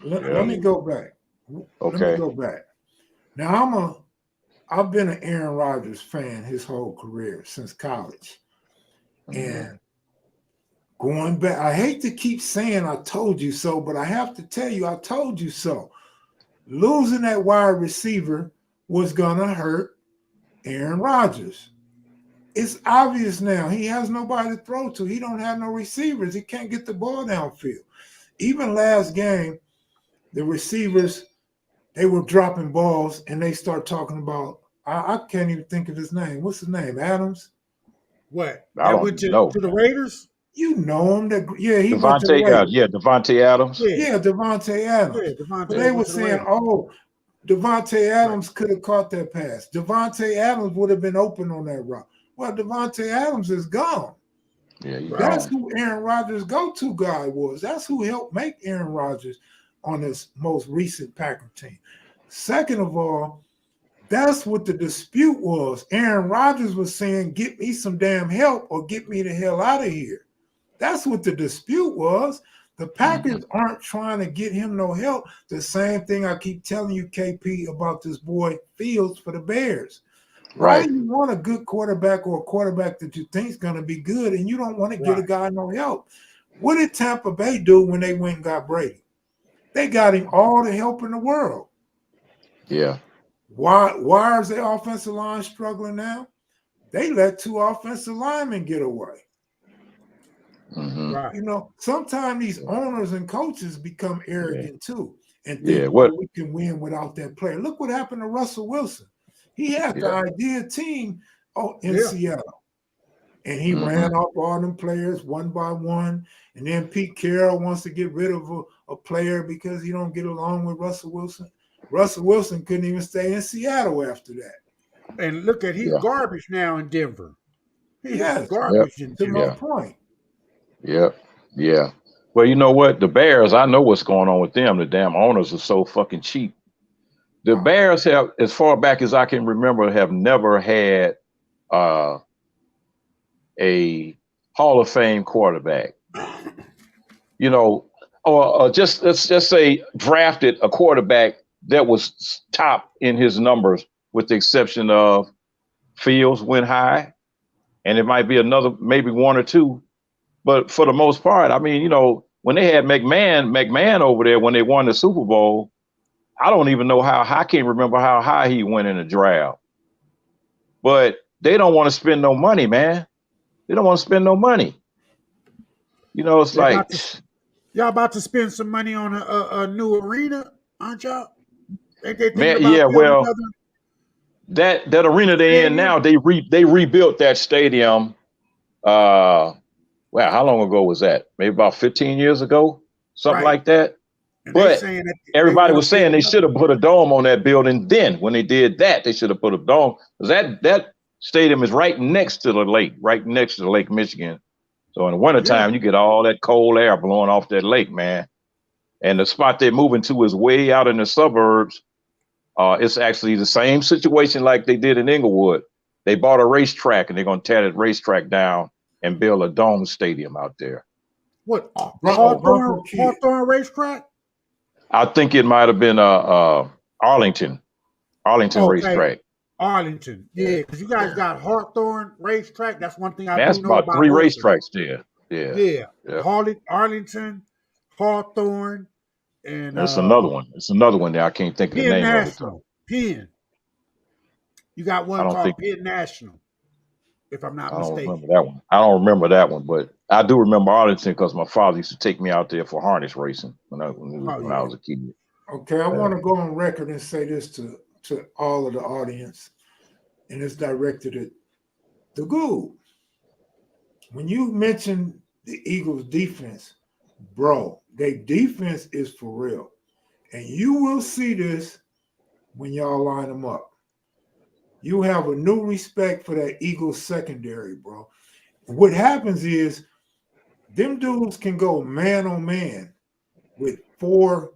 let me go back. Let me Okay. go back. Now I've been an Aaron Rodgers fan his whole career since college. And going back, I hate to keep saying I told you so, but I have to tell you I told you so. Losing that wide receiver was gonna hurt Aaron Rodgers. It's obvious now. He has nobody to throw to. He don't have no receivers. He can't get the ball downfield. Even last game, the receivers, they were dropping balls and they start talking about, I can't even think of his name. What's his name? Adams? What? I That went don't know. to the Raiders? You know him. He went to the Devontae, Raiders. Devontae Adams. Yeah. Devontae Adams. Yeah, But Devontae they were went to the saying, Raiders. Devontae Adams could have caught that pass. Devontae Adams would have been open on that route. Well, Devontae Adams is gone. Yeah, he's That's gone. who Aaron Rodgers' go-to guy was. That's who helped make Aaron Rodgers on his most recent Packer team. Second of all, that's what the dispute was. Aaron Rodgers was saying, get me some damn help or get me the hell out of here. That's what the dispute was. The Packers aren't trying to get him no help. The same thing I keep telling you, KP, about this boy Fields for the Bears. Why do you want a good quarterback or a quarterback that you think is going to be good and you don't want to get a guy no help? What did Tampa Bay do when they went and got Brady? They got him all the help in the world. Yeah. Why is their offensive line struggling now? They let 2 offensive linemen get away. Right. Sometimes these owners and coaches become arrogant too and think, we can win without that player. Look what happened to Russell Wilson. He had the ideal team in Seattle. And he ran off all them players one by one. And then Pete Carroll wants to get rid of a player because he don't get along with Russell Wilson. Russell Wilson couldn't even stay in Seattle after that. And look at he's garbage now in Denver. He's garbage in Denver. To my point. Yeah. Well, you know what? The Bears, I know what's going on with them. The damn owners are so fucking cheap. The Bears have, as far back as I can remember, have never had a Hall of Fame quarterback. Or just let's just say drafted a quarterback that was top in his numbers, with the exception of Fields went high, and it might be another, maybe one or two. But for the most part, I mean, when they had McMahon over there when they won the Super Bowl, I don't even know I can't remember how high he went in the draft. But they don't want to spend no money, man. They don't want to spend no money. It's like y'all about to spend some money on a new arena, aren't y'all? Ain't they thinking man, about yeah, well, another... that arena they're in now, they rebuilt that stadium. Wow, how long ago was that? Maybe about 15 years ago, something like that. And but everybody was saying they should have put a dome on that building. Then when they did that, they should have put a dome, because that stadium is right next to the lake, right next to the Lake Michigan. So in the wintertime, you get all that cold air blowing off that lake, man. And the spot they're moving to is way out in the suburbs. It's actually the same situation like they did in Inglewood. They bought a racetrack and they're going to tear that racetrack down and build a dome stadium out there. What? Hawthorne racetrack? I think it might have been Arlington racetrack. Arlington, yeah, because you guys got Hawthorne racetrack. That's one thing I do know about. That's about 3 racetracks there. Yeah. Arlington, Hawthorne, and there's another one. It's another one there. I can't think of the name National. of it. Penn. You got one called Penn National, if I'm not mistaken. I don't remember that one, but I do remember Arlington because my father used to take me out there for harness racing when I was a kid. Okay, I want to go on record and say this to all of the audience. and it's directed at the Goob. When you mention the Eagles' defense, bro, their defense is for real. And you will see this when y'all line them up. You have a new respect for that Eagles secondary, bro. What happens is them dudes can go man on man with four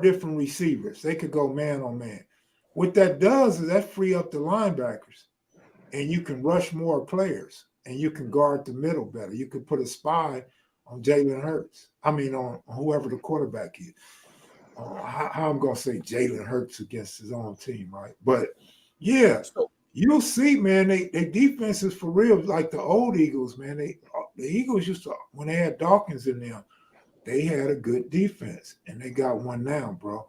different receivers. They could go man on man. What that does is that free up the linebackers, and you can rush more players, and you can guard the middle better. You can put a spy on Jalen Hurts. I mean, on whoever the quarterback is. How I'm gonna say Jalen Hurts against his own team, right? But yeah, you'll see, man. They defense is for real, like the old Eagles, man. The Eagles used to, when they had Dawkins in them, they had a good defense, and they got one now, bro.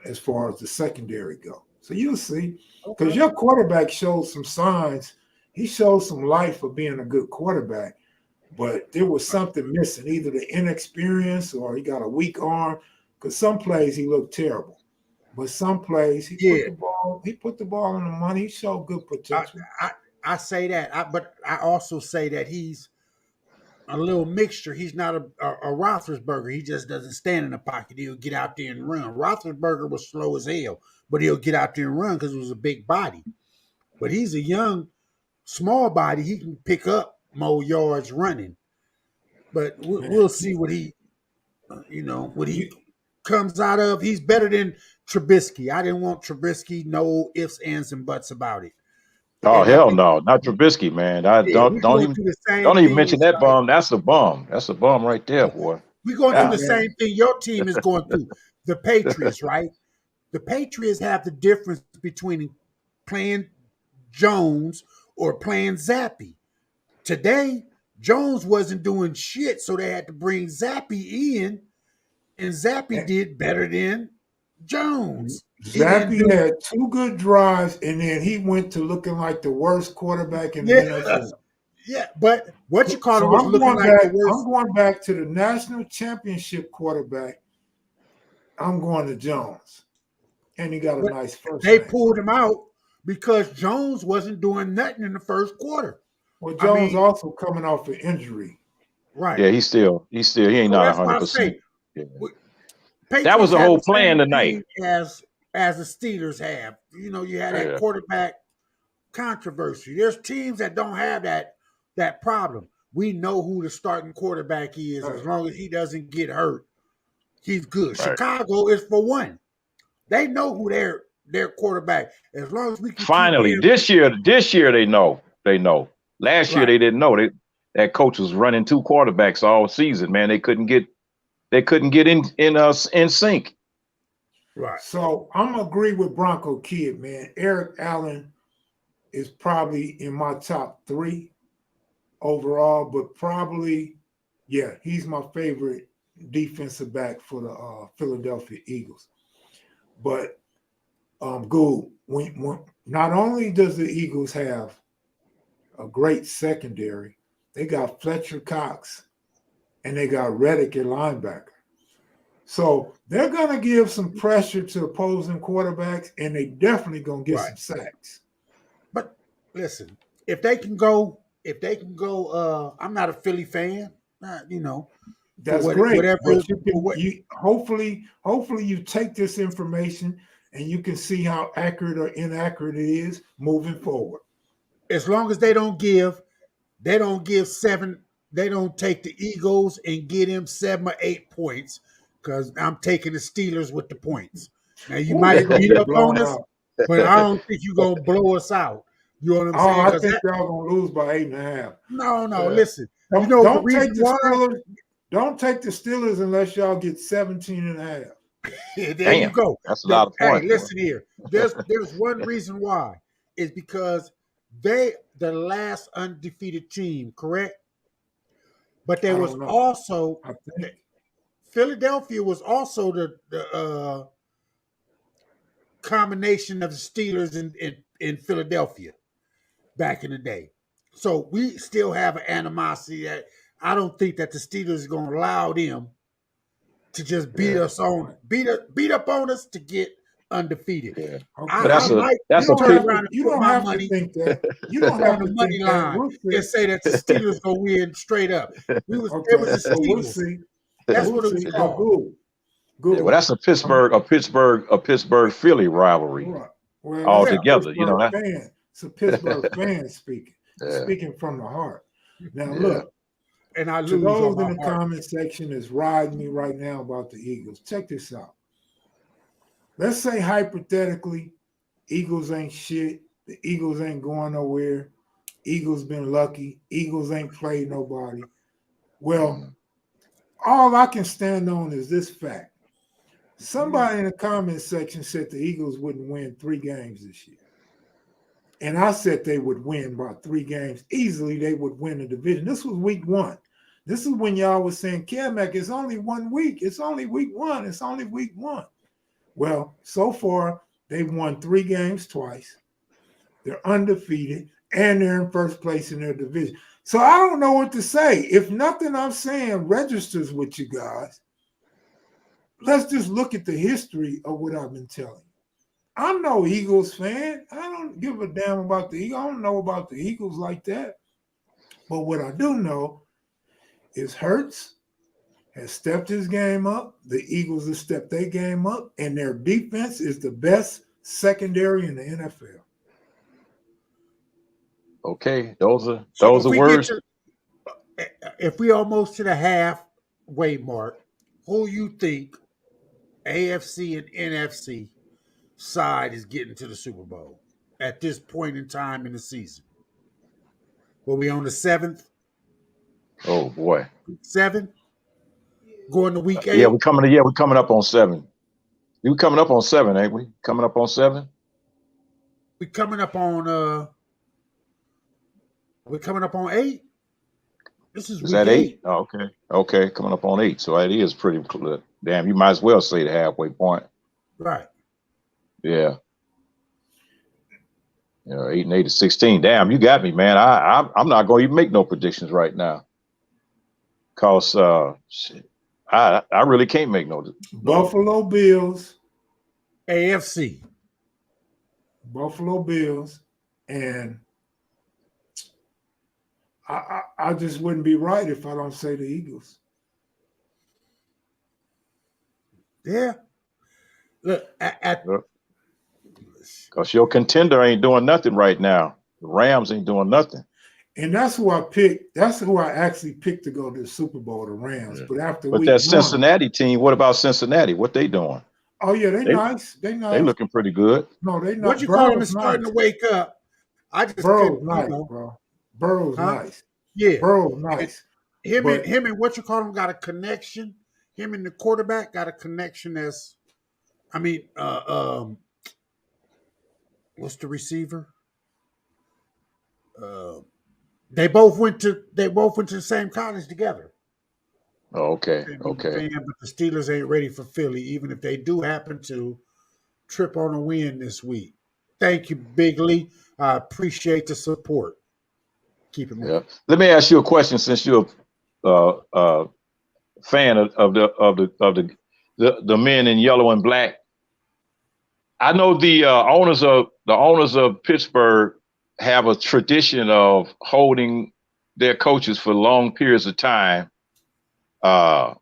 As far as the secondary go, so you'll see, because your quarterback showed some signs. He showed some life of being a good quarterback, but there was something missing, either the inexperience or he got a weak arm. Because some plays he looked terrible, but some plays he put the ball in the money. He showed good potential. I say that, but I also say that he's a little mixture. He's not a Roethlisberger. He just doesn't stand in the pocket. He'll get out there and run. Roethlisberger was slow as hell, but he'll get out there and run because it was a big body. But he's a young, small body. He can pick up more yards running. But we'll see what he, what he comes out of. He's better than Trubisky. I didn't want Trubisky. No ifs, ands, and buts about it. Oh, hell no, not Trubisky, man. Don't even mention that bum. That's a bum. That's a bum right there, boy. We're going through the same thing your team is going through. The Patriots, right? The Patriots have the difference between playing Jones or playing Zappy. Today, Jones wasn't doing shit, so they had to bring Zappy in, and Zappy did better than Jones. Zappy had 2 good drives, and then he went to looking like the worst quarterback in the NFL. Yeah, but what you call him was looking like the worst. I'm going back to the national championship quarterback. I'm going to Jones, and he got a nice first. They pulled him out because Jones wasn't doing nothing in the first quarter. Well, Jones also coming off an injury. Right. Yeah, he ain't not 100%. Yeah. That was the whole plan tonight. As the Steelers have. You had that quarterback controversy. There's teams that don't have that problem. We know who the starting quarterback is. As long as he doesn't get hurt, he's good. Right. Chicago is for one. They know who their quarterback. As long as we can finally this year they know. Last year they didn't know. That coach was running 2 quarterbacks all season. Man, they couldn't get in sync. Right. So I'm gonna agree with Bronco Kid, man. Eric Allen is probably in my top 3 overall, but probably, he's my favorite defensive back for the Philadelphia Eagles. But Goob, when not only does the Eagles have a great secondary, they got Fletcher Cox and they got Reddick at linebacker. So they're going to give some pressure to opposing quarterbacks, and they definitely going to get some sacks. But listen, if they can go, I'm not a Philly fan, That's great. Hopefully you take this information and you can see how accurate or inaccurate it is moving forward. As long as they don't give 7, they don't take the Eagles and get them 7 or 8 points. Because I'm taking the Steelers with the points. Now you might beat up on us, but I don't think you're gonna blow us out. You know what I'm saying? I think y'all gonna lose by 8.5. No. Listen, don't take the Steelers. Don't take the Steelers unless y'all get 17.5. There you go. That's a lot of points. Hey, listen here. There's one reason why. Is because they the last undefeated team, correct? But there was also Philadelphia was also the combination of the Steelers in Philadelphia back in the day. So we still have an animosity that I don't think that the Steelers is going to allow them to just beat up on us to get undefeated. Yeah. Okay. But I might that's You a don't turn have pick. to. around and You put don't my have to money think that. You don't on have the to money think that. line We'll and see. say that the Steelers gonna win straight up. It was Okay. the So we'll Steelers. see. That's We'll what it was see. But called. good. Yeah, well, Good. that's a Pittsburgh Philly rivalry Right. Well, that's a Yeah. altogether. You know Pittsburgh that? fan. It's a Pittsburgh fan speaking. Yeah. Speaking from the heart. Now Yeah. look, And I to lose on those my in the heart. comment section that's riding me right now about the Eagles, check this out. Let's say hypothetically, Eagles ain't shit. The Eagles ain't going nowhere. Eagles been lucky. Eagles ain't played nobody. Well, all I can stand on is this fact. Somebody in the comment section said the Eagles wouldn't win 3 games this year. And I said they would win about 3 games. Easily they would win the division. This was week 1. This is when y'all was saying, Kamek, it's only 1 week. It's only week 1. It's only week 1. Well, so far, they've won 3 games twice. They're undefeated, and they're in first place in their division. So I don't know what to say. If nothing I'm saying registers with you guys, let's just look at the history of what I've been telling you. I'm no Eagles fan. I don't give a damn about the Eagles. I don't know about the Eagles like that. But what I do know is Hurts has stepped his game up. The Eagles have stepped their game up, and their defense is the best secondary in the NFL. Okay, those are So if we get words. to, if we almost to the halfway mark, who you think AFC and NFC side is getting to the Super Bowl at this point in time in the season? Were we on the 7th? Oh boy. 7? Going to week 8? Yeah, we're coming up on 7. We coming up on 7, ain't we? Coming up on 7. We're coming up on 8. This is Is week that 8? 8. Oh, okay. Okay, coming up on 8. So it is pretty clear. Damn, you might as well say the halfway point. Right. Yeah. 8 and 8 is 16. Damn, you got me, man. I'm not going to even make no predictions right now, cause shit, I really can't make no. Buffalo Bills, AFC. Buffalo Bills, and I just wouldn't be right if I don't say the Eagles. Yeah. Look, Cause your contender ain't doing nothing right now. The Rams ain't doing nothing. And that's who I picked. That's who I actually picked to go to the Super Bowl, the Rams. Yeah. But after But week that 1, Cincinnati team, what about Cincinnati? What they doing? oh yeah, they nice. They They nice. looking pretty good. No, they not. what you call him is Burrow's starting nice. to wake up. I just Burrow's could, nice, bro. Burrow's Huh? nice. Yeah. Burrow's nice. Him But and what you call him got a connection. Him and the quarterback got a connection that's, I mean, what's the receiver? They both went to the same college together. Oh, okay. Can't be Okay. fan, but the Steelers ain't ready for Philly, even if they do happen to trip on a win this week. Thank you, Big Lee. I appreciate the support. Keep it moving. Yeah. Let me ask you a question, since you're a fan of the men in yellow and black. I know the owners of Pittsburgh have a tradition of holding their coaches for long periods of time. So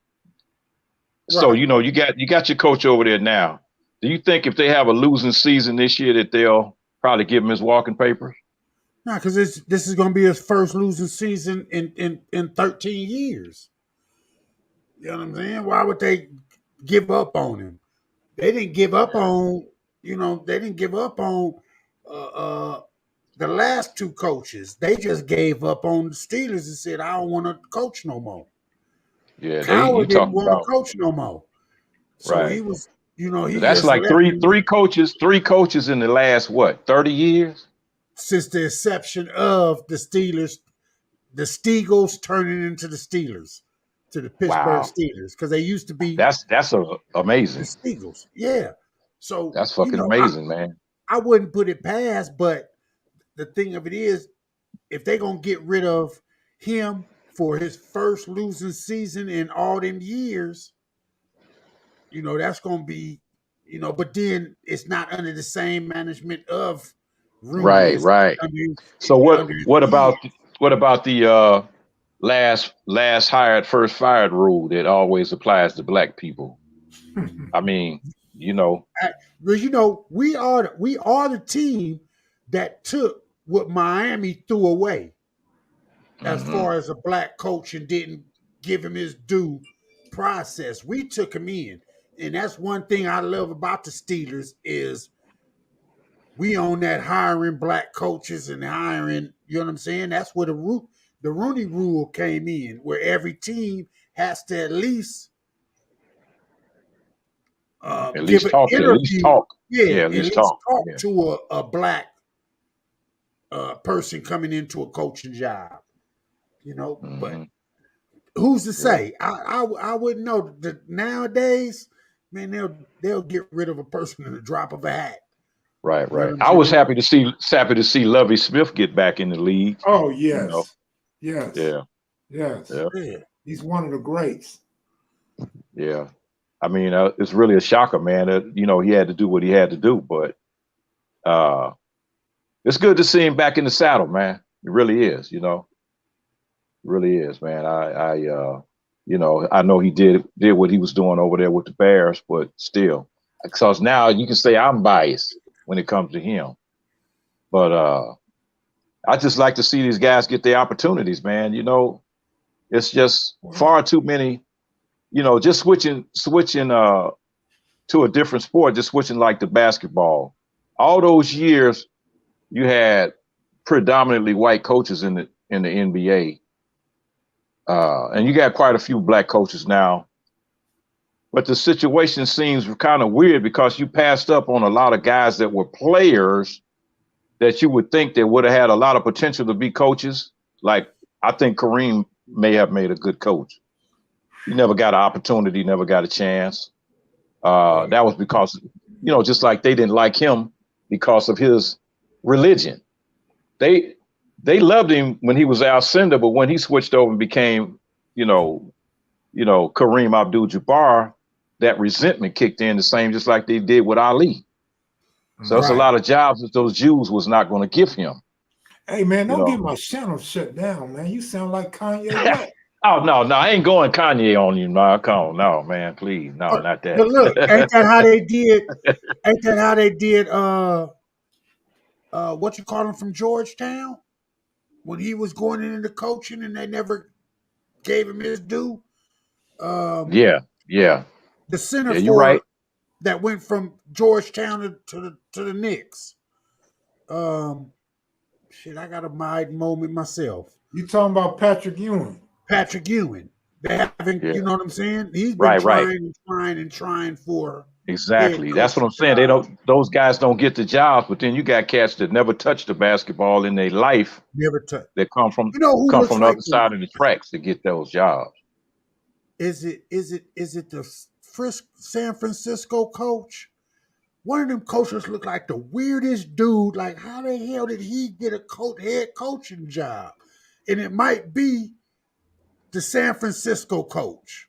Right. you got your coach over there now. Do you think if they have a losing season this year that they'll probably give him his walking papers? No, because this is going to be his first losing season in 13 years. You know what I'm saying? Why would they give up on him? They didn't give up on, they didn't give up on the last 2 coaches. They just gave up on the Steelers and said, I don't want to coach no more. Yeah, you Howard didn't talking want to about coach no more. So right. he was, he That's just like left three coaches in the last 30 years? since the inception of the Steelers, the Steagles turning into the Steelers, to the Pittsburgh Wow. Steelers, because they used to be That's the amazing. Steagles. Yeah. So, That's fucking amazing, man. I wouldn't put it past, but the thing of it is, if they're going to get rid of him for his first losing season in all them years, that's going to be, but then it's not under the same management of Rooney. It's Right. under, So under his what kid. about the last hired first fired rule that always applies to black people? I mean, Well, we are the team that took what Miami threw away as far as a black coach and didn't give him his due process. We took him in, and that's one thing I love about the Steelers is we own that hiring black coaches and hiring. You know what I'm saying? That's where the Rooney Rule came in, where every team has to at least give an interview. At least talk. Yeah, at least talk. to a black person coming into a coaching job. But who's to say? I wouldn't know. Nowadays, man, they'll get rid of a person in the drop of a hat. Right. I was happy to see Lovie Smith get back in the league. Oh yes, yes, yes. He's one of the greats. Yeah, I mean, it's really a shocker, man. That he had to do what he had to do, but it's good to see him back in the saddle, man. It really is, It really is, man. I know he did what he was doing over there with the Bears, but still, because now you can say I'm biased when it comes to him. But I just like to see these guys get their opportunities, man. It's just far too many, just switching to a different sport, just switching like the basketball. All those years you had predominantly white coaches in the NBA. And you got quite a few black coaches now. But the situation seems kind of weird because you passed up on a lot of guys that were players that you would think that would have had a lot of potential to be coaches. Like, I think Kareem may have made a good coach. He never got an opportunity, never got a chance. That was because, just like they didn't like him because of his religion. They loved him when he was Al Cinder, but when he switched over and became, Kareem Abdul-Jabbar, that resentment kicked in the same, just like they did with Ali. So there's a lot of jobs that those Jews was not going to give him. Hey man, don't get my channel shut down, man. You sound like Kanye West. Oh no, I ain't going Kanye on you, no. Come on, no, man, please, no, not that. But look, ain't that how they did? Ain't that how they did? What you call him from Georgetown when he was going into coaching and they never gave him his due. Yeah. The center you're right. that went from Georgetown to the Knicks. I got a mind moment myself. You talking about Patrick Ewing? Patrick Ewing. They haven't, you know what I'm saying? He's been trying for. Exactly. That's what I'm saying. Those guys don't get the jobs, but then you got cats that never touched the basketball in their life. Never touched. That come from the other side of the tracks to get those jobs. Is it the San Francisco coach? One of them coaches looked like the weirdest dude. Like, how the hell did he get a head coaching job? And it might be the San Francisco coach,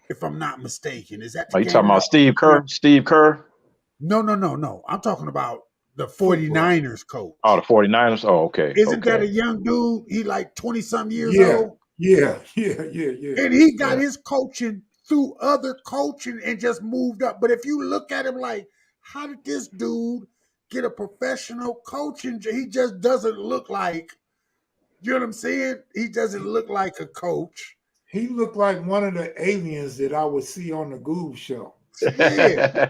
if I'm not mistaken. Is that? Are you talking about Steve Kerr? Steve Kerr? No. I'm talking about the 49ers coach. Oh, the 49ers? Oh, okay. Isn't that a young dude? He like 20-some years old? Yeah. And he got his coaching through other coaching and just moved up. But if you look at him like, how did this dude get a professional coaching? He just doesn't look like, you know what I'm saying? He doesn't look like a coach. He looked like one of the aliens that I would see on the Goob Show. Yeah,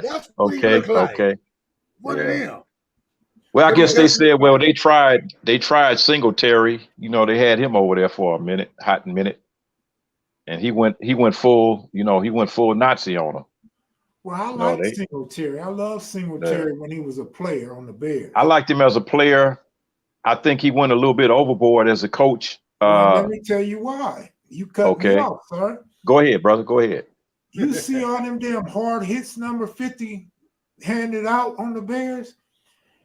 that's what he looked like. Okay. One of them. Well, I guess they said, they tried Singletary. They had him over there for a hot minute. And he went full Nazi on him. Well, I like Singletary. I love Singletary when he was a player on the Bears. I liked him as a player. I think he went a little bit overboard as a coach. Let me tell you why. You cut me off, sir. Go ahead, brother. Go ahead. You see all them damn hard hits number 50 handed out on the Bears?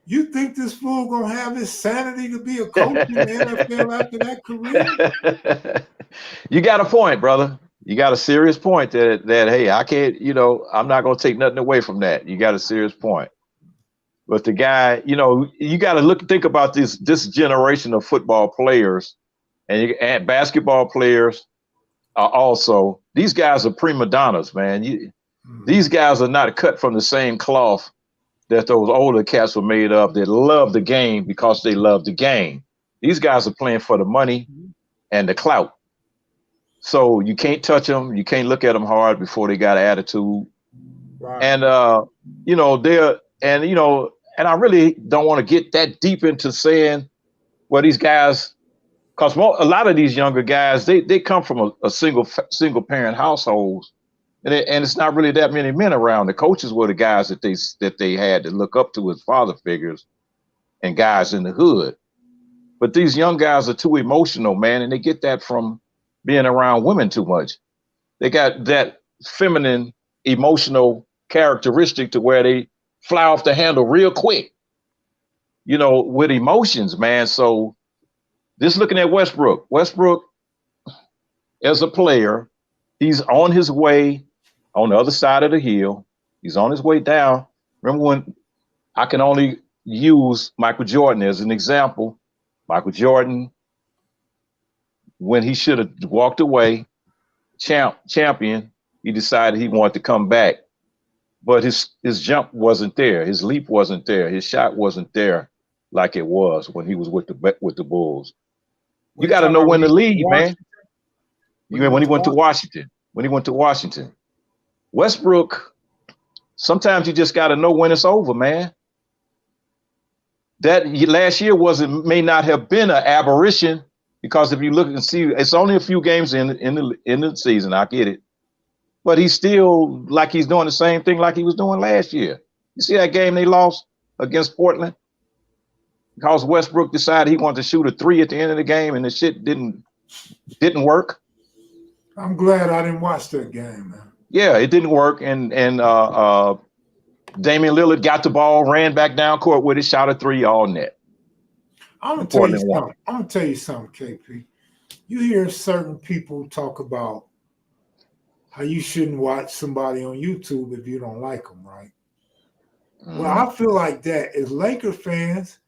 You think this fool gonna have his sanity to be a coach in the NFL after that career? You got a point, brother. You got a serious point that hey, I can't, I'm not gonna take nothing away from that. You got a serious point. But the guy, you got to think about this generation of football players and basketball players are also. These guys are prima donnas, man. These guys are not cut from the same cloth that those older cats were made of that love the game because they love the game. These guys are playing for the money and the clout. So you can't touch them. You can't look at them hard before they got an attitude. Right. And, and I really don't want to get that deep into saying, well, these guys, because a lot of these younger guys, they come from a single parent household. And it's not really that many men around. The coaches were the guys that they had to look up to as father figures and guys in the hood. But these young guys are too emotional, man, and they get that from being around women too much. They got that feminine emotional characteristic to where they fly off the handle real quick, with emotions, man. So just looking at Westbrook as a player, he's on his way on the other side of the hill. He's on his way down. Remember when I can only use Michael Jordan as an example. Michael Jordan, when he should have walked away, champion, he decided he wanted to come back. But his jump wasn't there. His leap wasn't there. His shot wasn't there like it was when he was with the Bulls. You got to know when to leave, man. When he went to Washington. Westbrook, sometimes you just got to know when it's over, man. That last year may not have been an aberration, because if you look and see, it's only a few games in the season. I get it. But he's still like he's doing the same thing like he was doing last year. You see that game they lost against Portland? Because Westbrook decided he wanted to shoot a 3 at the end of the game, and the shit didn't work. I'm glad I didn't watch that game, man. Yeah, it didn't work. And Damian Lillard got the ball, ran back down court with it, shot a 3 all net. I'm gonna tell you something, KP. You hear certain people talk about how you shouldn't watch somebody on YouTube if you don't like them, right? Well, I feel like that as Laker fans,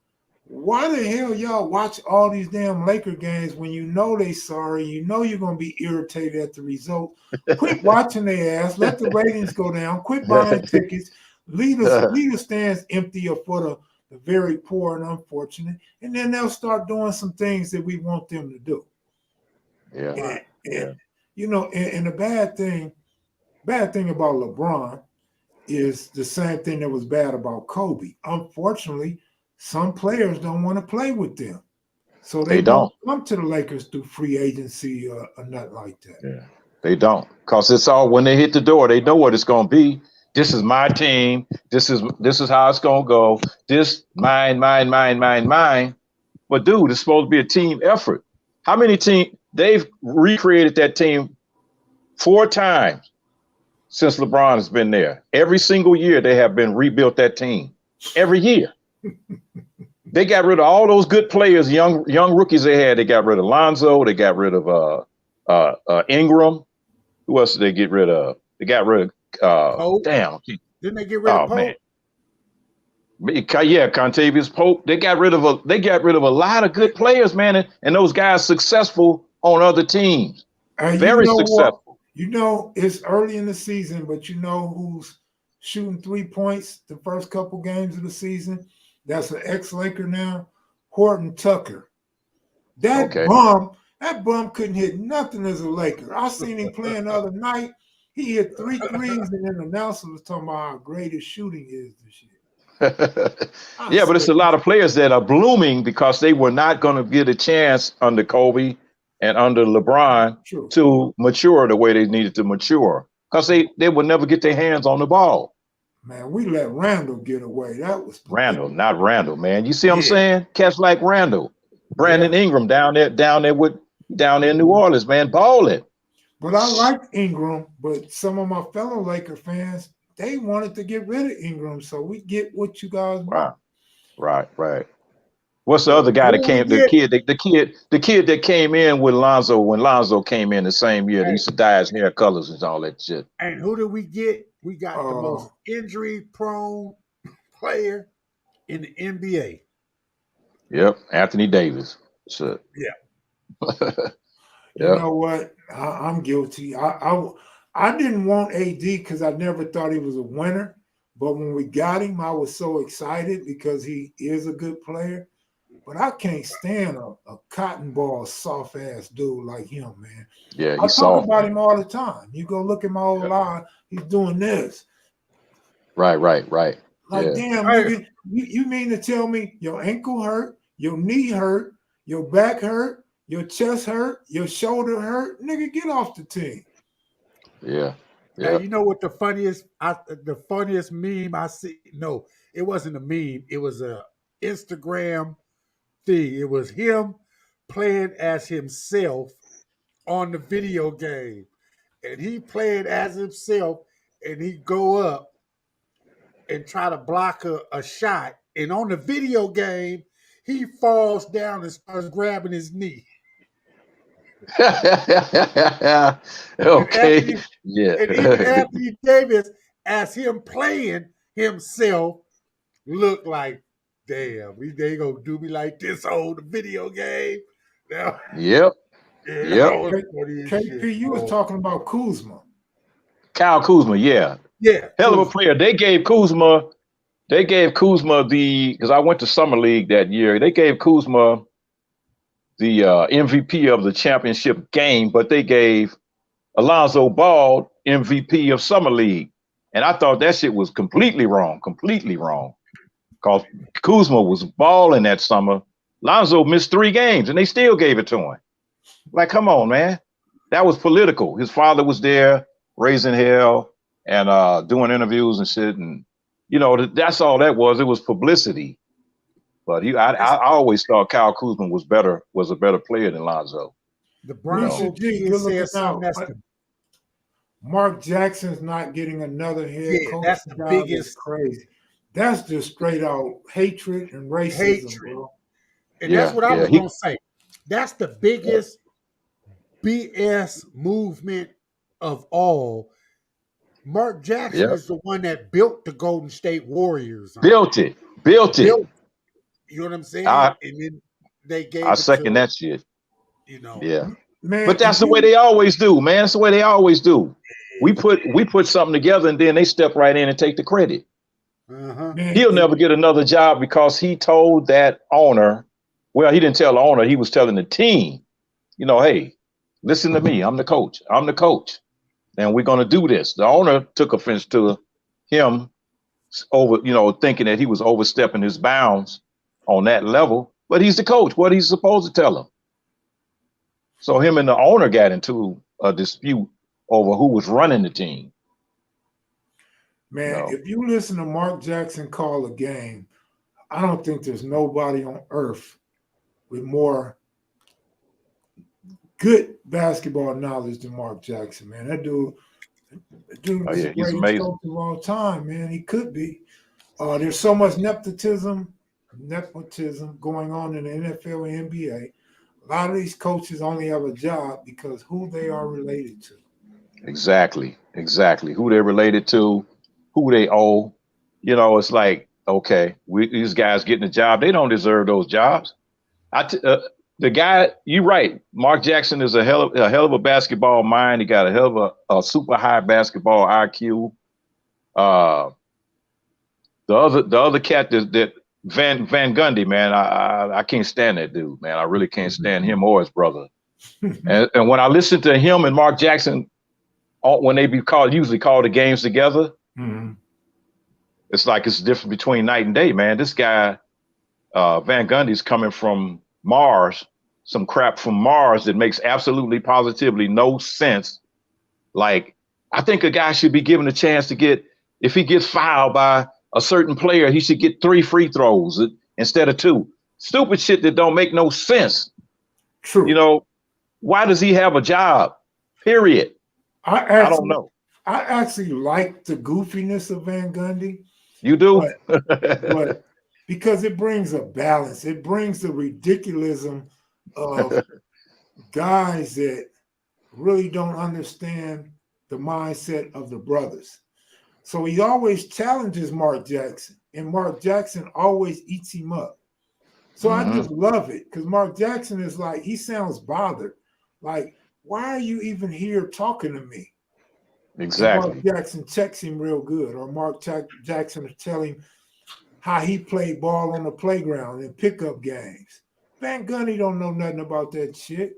why the hell y'all watch all these damn Laker games when you know they sorry, you know you're going to be irritated at the result? Quit watching their ass, let the ratings go down, quit buying tickets, leave the stands empty or for the very poor and unfortunate, and then they'll start doing some things that we want them to do. Yeah. And the bad thing about LeBron is the same thing that was bad about Kobe. Unfortunately, some players don't want to play with them. So they don't come to the Lakers through free agency or nothing like that. Yeah, they don't. Because it's all, when they hit the door, they know what it's going to be. This is my team. This is how it's going to go. This, mine. But, dude, it's supposed to be a team effort. How many teams? They've recreated that team 4 times since LeBron has been there. Every single year they have been rebuilt that team. Every year. They got rid of all those good players, young rookies they had. They got rid of Lonzo. They got rid of Ingram. Who else did they get rid of? They got rid of Didn't they get rid of Pope? Man. Yeah, Contavious Pope. They got rid of a lot of good players, man, and those guys successful on other teams. Very successful. It's early in the season, but you know who's shooting 3 points the first couple games of the season? That's an ex-Laker now, Horton Tucker. That bum couldn't hit nothing as a Laker. I seen him playing the other night. He hit 3 threes, and then the announcer was talking about how great his shooting is this year. Yeah, but it's a lot of players that are blooming because they were not going to get a chance under Kobe and under LeBron to mature the way they needed to mature, because they would never get their hands on the ball. Man, we let Randall get away. That was Randall, not Randall, man. You see what I'm saying? Cats like Randall, Brandon Ingram down there in New Orleans, man, balling. But I liked Ingram, but some of my fellow Laker fans, they wanted to get rid of Ingram, so we get what you guys want. Right. What's the other guy Who that do we came? get? The kid that came in with Lonzo when Lonzo came in the same year. They Hey, used to dye his hair colors and all that shit. and who do we get? We got the Uh, most injury-prone player in the NBA. Yep, Anthony Davis. Shit. Yeah. you Yep. know what? I'm guilty. I didn't want AD because I never thought he was a winner. But when we got him, I was so excited because he is a good player. But I can't stand a cotton ball, soft ass dude like him, man. Yeah, I he's talk soft, about man. him all the time. You go look at my old Yep. live, he's doing this. Right. Like, Yeah. damn, Hey, nigga, you mean to tell me your ankle hurt, your knee hurt, your back hurt, your chest hurt, your shoulder hurt? Nigga, get off the team. Yeah. hey, Yeah. you know what the funniest meme I see? No, it wasn't a meme. It was a Instagram thing. It was him playing as himself on the video game, and he playing as himself, and he go up and try to block a shot, and on the video game, he falls down and starts grabbing his knee. And Okay. Anthony, Yeah. and even Anthony Davis, as him playing himself, looked like, damn, they gonna do me like this on the video game. Now, Yep. yeah, that Yep. was funny as shit. KP, you was bro. talking about Kuzma. Kyle Kuzma. Yeah. Yeah, Hell of a Kuzma. player. They gave Kuzma because I went to summer league that year. They gave Kuzma the MVP of the championship game, but they gave Alonzo Ball MVP of summer league, and I thought that shit was completely wrong. Because Kuzma was balling that summer. Lonzo missed 3 games, and they still gave it to him. Like, come on, man. That was political. His father was there raising hell and doing interviews and shit, and that's all that was. It was publicity. But I always thought Kyle Kuzma was a better player than Lonzo. The Lisa Bronco G, kid good looking said something out. that's the Mark Jackson's not getting another head yeah, coach that's the job is biggest crazy. That's just straight out hatred and racism, hatred. bro. And that's what I was He gonna say. That's the biggest BS movement of all. Mark Jackson yeah is the one that built the Golden State Warriors. built it. Built, you know what I'm saying? I And then they gave I it second to, that shit. Yeah. Man, But that's the way they always do, man. That's the way they always do. We put something together and then they step right in and take the credit. uh-huh. man, He'll never get another job because he told that owner, well, he didn't tell the owner, he was telling the team, hey, listen to me. I'm the coach. And we're going to do this. The owner took offense to him thinking that he was overstepping his bounds on that level, but he's the coach. What he's supposed to tell him. So him and the owner got into a dispute over who was running the team. man, if you listen to Mark Jackson call a game, I don't think there's nobody on earth with more good basketball knowledge than Mark Jackson, man. That dude is the He's greatest amazing. coach of all time, man. He could be. There's so much nepotism going on in the NFL and NBA. A lot of these coaches only have a job because who they are related to. Exactly. Who they're related to, who they owe. It's like, okay, these guys getting a job. They don't deserve those jobs. The guy, you're right. Mark Jackson is a hell of a basketball mind. He got a hell of a super high basketball IQ. The other cat that Van Gundy, man, I can't stand that dude, man. I really can't stand him or his brother. and when I listen to him and Mark Jackson, when they usually call the games together, it's like it's different between night and day, man. This guy, Van Gundy's coming from Mars, some crap from Mars that makes absolutely positively no sense. Like, I think a guy should be given a chance to if he gets fouled by a certain player, he should get 3 free throws instead of 2. Stupid shit that don't make no sense. True. Why does he have a job? Period. I don't know. I actually like the goofiness of Van Gundy. You do? But because it brings a balance. It brings the ridiculism of guys that really don't understand the mindset of the brothers. So he always challenges Mark Jackson, and Mark Jackson always eats him up. So I just love it because Mark Jackson is like, he sounds bothered. Like, why are you even here talking to me? Exactly. And Mark Jackson checks him real good, or Mark Jackson will tell him how he played ball on the playground in pickup games. Van Gundy don't know nothing about that shit.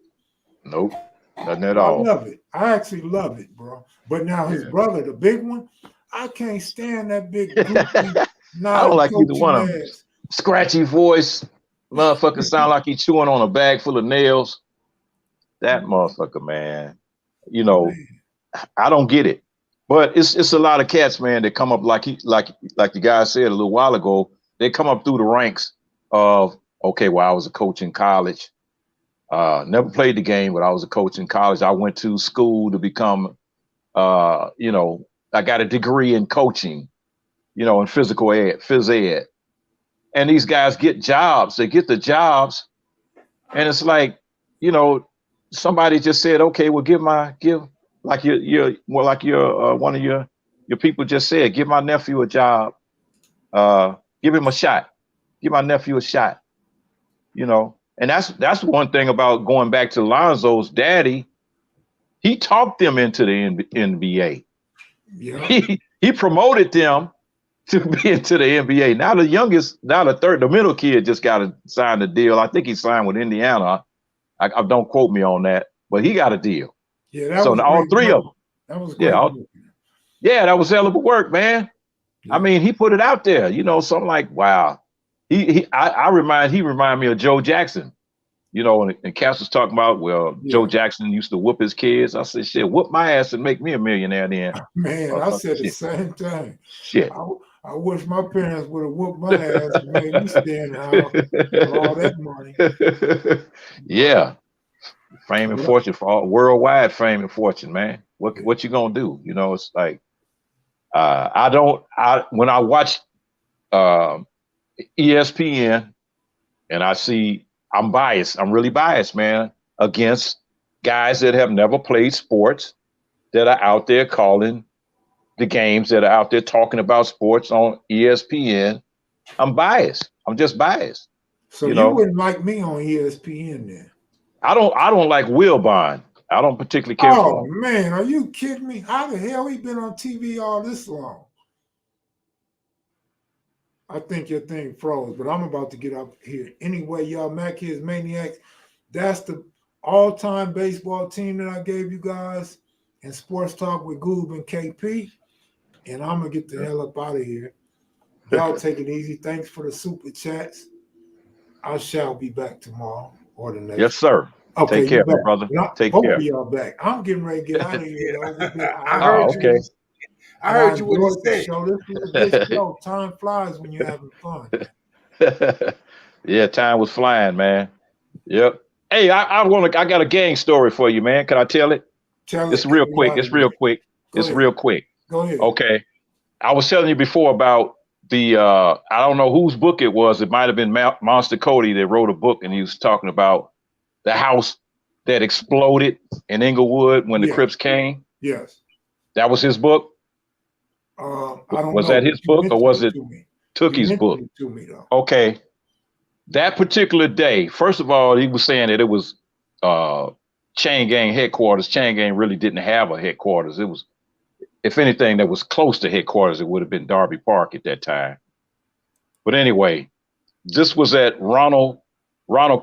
Nope, nothing at I all. love it. I actually love it, bro. But now his brother, the big one, I can't stand that big goofy, I don't like either one of them. ass. Scratchy voice, motherfucker sound like he chewing on a bag full of nails. That motherfucker, man. You know, I don't get it. But it's a lot of cats, man, that come up like the guy said a little while ago. They come up through the ranks of, okay, well, I was a coach in college. Never played the game, but I was a coach in college. I went to school to become, I got a degree in coaching, in phys ed. And these guys get jobs. They get the jobs. And it's like, somebody just said, okay, well, like one of your people just said, give my nephew a job. Give him a shot. Give my nephew a shot. And that's one thing about going back to Lonzo's daddy. He talked them into the NBA. Yeah. He promoted them to be into the NBA. Now the middle kid just got to sign the deal. I think he signed with Indiana. I don't quote me on that, but he got a deal. Yeah, that so was all three work. of them. That was great. That was hell of a work, man. Yeah. I mean, he put it out there, so I'm like, wow. He remind me of Joe Jackson, and Cass was talking about, Joe Jackson used to whoop his kids. I said, shit, whoop my ass and make me a millionaire then. Man, I said the same thing. Shit. I wish my parents would have whooped my ass and made me stand out with all that money. Yeah. Fame and fortune for all, worldwide fame and fortune, man. What you gonna do? It's like when I watch ESPN and I see, I'm biased. I'm really biased, man, against guys that have never played sports that are out there calling the games, that are out there talking about sports on ESPN. I'm biased. I'm just biased. So you wouldn't like me on ESPN then? I don't like Wilbon. I don't particularly care for him. Oh man, are you kidding me? How the hell he been on TV all this long? I think your thing froze, but I'm about to get up here. Anyway, y'all, Mac Kids Maniacs, that's the all-time baseball team that I gave you guys in Sports Talk with Goob and KP. And I'm going to get the hell up out of here. Y'all take it easy. Thanks for the super chats. I shall be back tomorrow or the next. Yes, sir. Okay, take care, my brother. Take care. Y'all back. I'm getting ready to get out of here. I heard you what you said. This was a good show. Time flies when you're having fun. Yeah, time was flying, man. Yep. Hey, I got a gang story for you, man. Can I tell it? Tell it's real quick. It's real quick. It's real quick. Go ahead. Okay. I was telling you before about the I don't know whose book it was. It might have been Monster Cody that wrote a book, and he was talking about the house that exploded in Inglewood when the Crips came. Yes. That was his book? I don't was know. that his book or was it Tookie's book? To me, though. Okay. That particular day, first of all, he was saying that it was Chain Gang headquarters. Chain Gang really didn't have a headquarters. It was, if anything, that was close to headquarters, it would have been Darby Park at that time. But anyway, this was at Ronald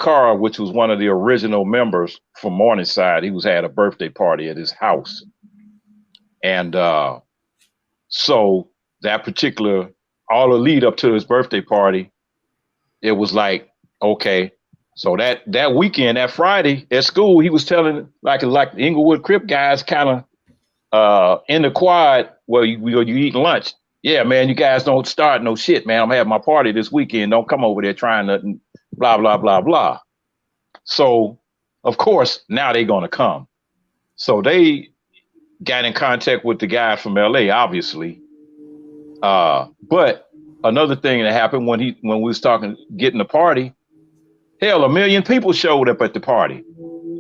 Carr, which was one of the original members from Morningside. He had a birthday party at his house. And so that particular, all the lead up to his birthday party, it was like, okay. So that weekend, that Friday at school, he was telling like the Inglewood Crip guys kind of in the quad where you eat lunch. Yeah, man, you guys don't start no shit, man. I'm having my party this weekend. Don't come over there trying nothing, blah, blah, blah, blah. So, of course, now they're going to come. So they got in contact with the guy from LA, obviously. But another thing that happened when we was getting the party. Hell, 1 million people showed up at the party.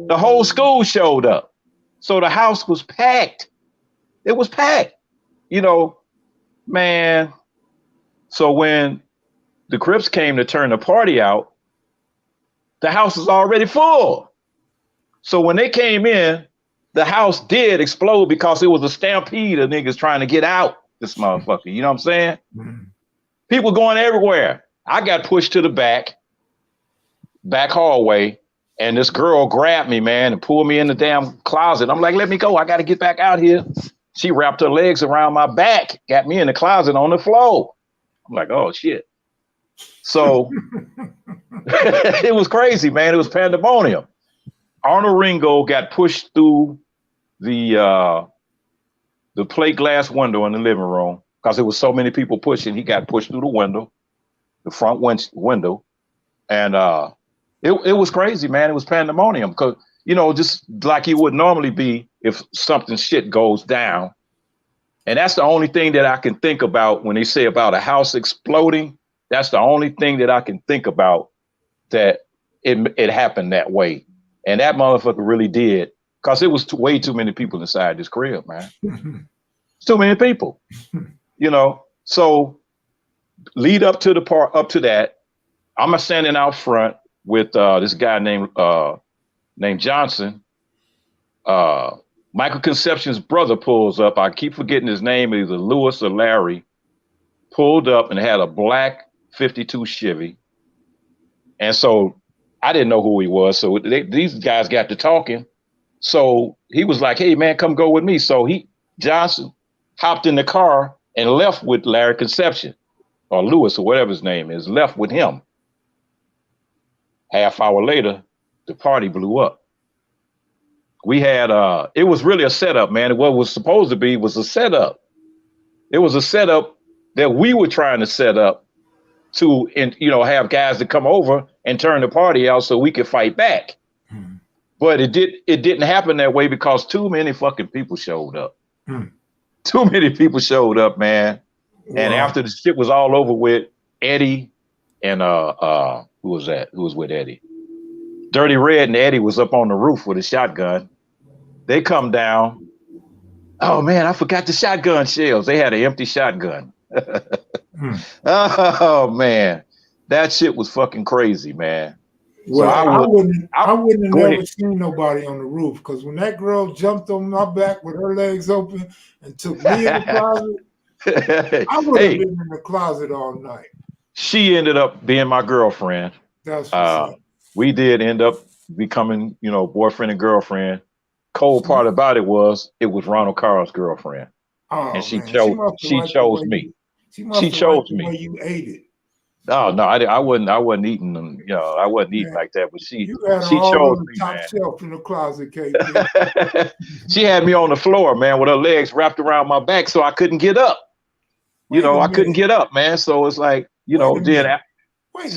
The whole school showed up. So the house was packed. It was packed. Man. So when the Crips came to turn the party out, the house was already full. So when they came in, the house did explode because it was a stampede of niggas trying to get out this motherfucker. You know what I'm saying? Mm-hmm. People going everywhere. I got pushed to the back hallway, and this girl grabbed me, man, and pulled me in the damn closet. I'm like, let me go. I got to get back out here. She wrapped her legs around my back, got me in the closet on the floor. I'm like, oh, shit. So it was crazy, man. It was pandemonium. Arnold Ringo got pushed through the plate glass window in the living room because there was so many people pushing. He got pushed through the window, the front window. And it was crazy, man. It was pandemonium because, just like it would normally be if something shit goes down. And that's the only thing that I can think about when they say about a house exploding. That's the only thing that I can think about that it happened that way. And that motherfucker really did, because it was way too many people inside this crib, man. It's too many people, So lead up to that, I'm standing out front with this guy named Johnson. Michael Conception's brother pulls up. I keep forgetting his name, either Lewis or Larry. Pulled up and had a black 52 Chevy. And so I didn't know who he was. So these guys got to talking. So he was like, hey, man, come go with me. So Johnson hopped in the car and left with Larry Conception, or Lewis, or whatever his name is, left with him. Half hour later, the party blew up. We had, it was really a setup, man. What was supposed to be was a setup. It was a setup that we were trying to set up to, have guys to come over and turn the party out so we could fight back. Hmm. But it didn't happen that way because too many fucking people showed up. Hmm. Too many people showed up, man. Wow. And after the shit was all over with, Eddie and who was that? Who was with Eddie? Dirty Red and Eddie was up on the roof with a shotgun. They come down. Oh man, I forgot the shotgun shells. They had an empty shotgun. Oh man, that shit was fucking crazy, man. Well, so I wouldn't have never seen nobody on the roof, because when that girl jumped on my back with her legs open and took me in the closet, I would have been in the closet all night. She ended up being my girlfriend. That's what's up. We did end up becoming, boyfriend and girlfriend. Cold part about it was Ronald Carr's girlfriend. Oh, and she chose me. She chose me. Way you ate it. No, I wasn't eating them. I wasn't eating like that. But she chose me, top man. Shelf in the closet, KP. She had me on the floor, man, with her legs wrapped around my back, so I couldn't get up. I couldn't get up, man. So it's like, Wait a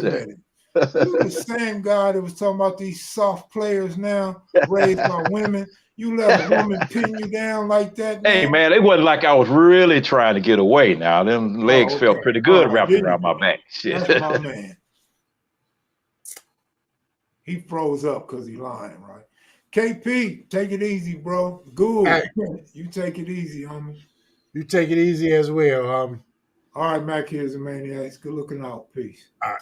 minute. You the same guy that was talking about these soft players now raised by women. You let a woman pin you down like that, man? Hey, man, it wasn't like I was really trying to get away now. Them legs felt pretty good wrapped around my back. Shit. That's my man. He froze up because he lying, right? KP, take it easy, bro. Good. Hey. You take it easy, homie. You take it easy as well, All right, Mac, here's the Maniacs. Good looking out. Peace. All right.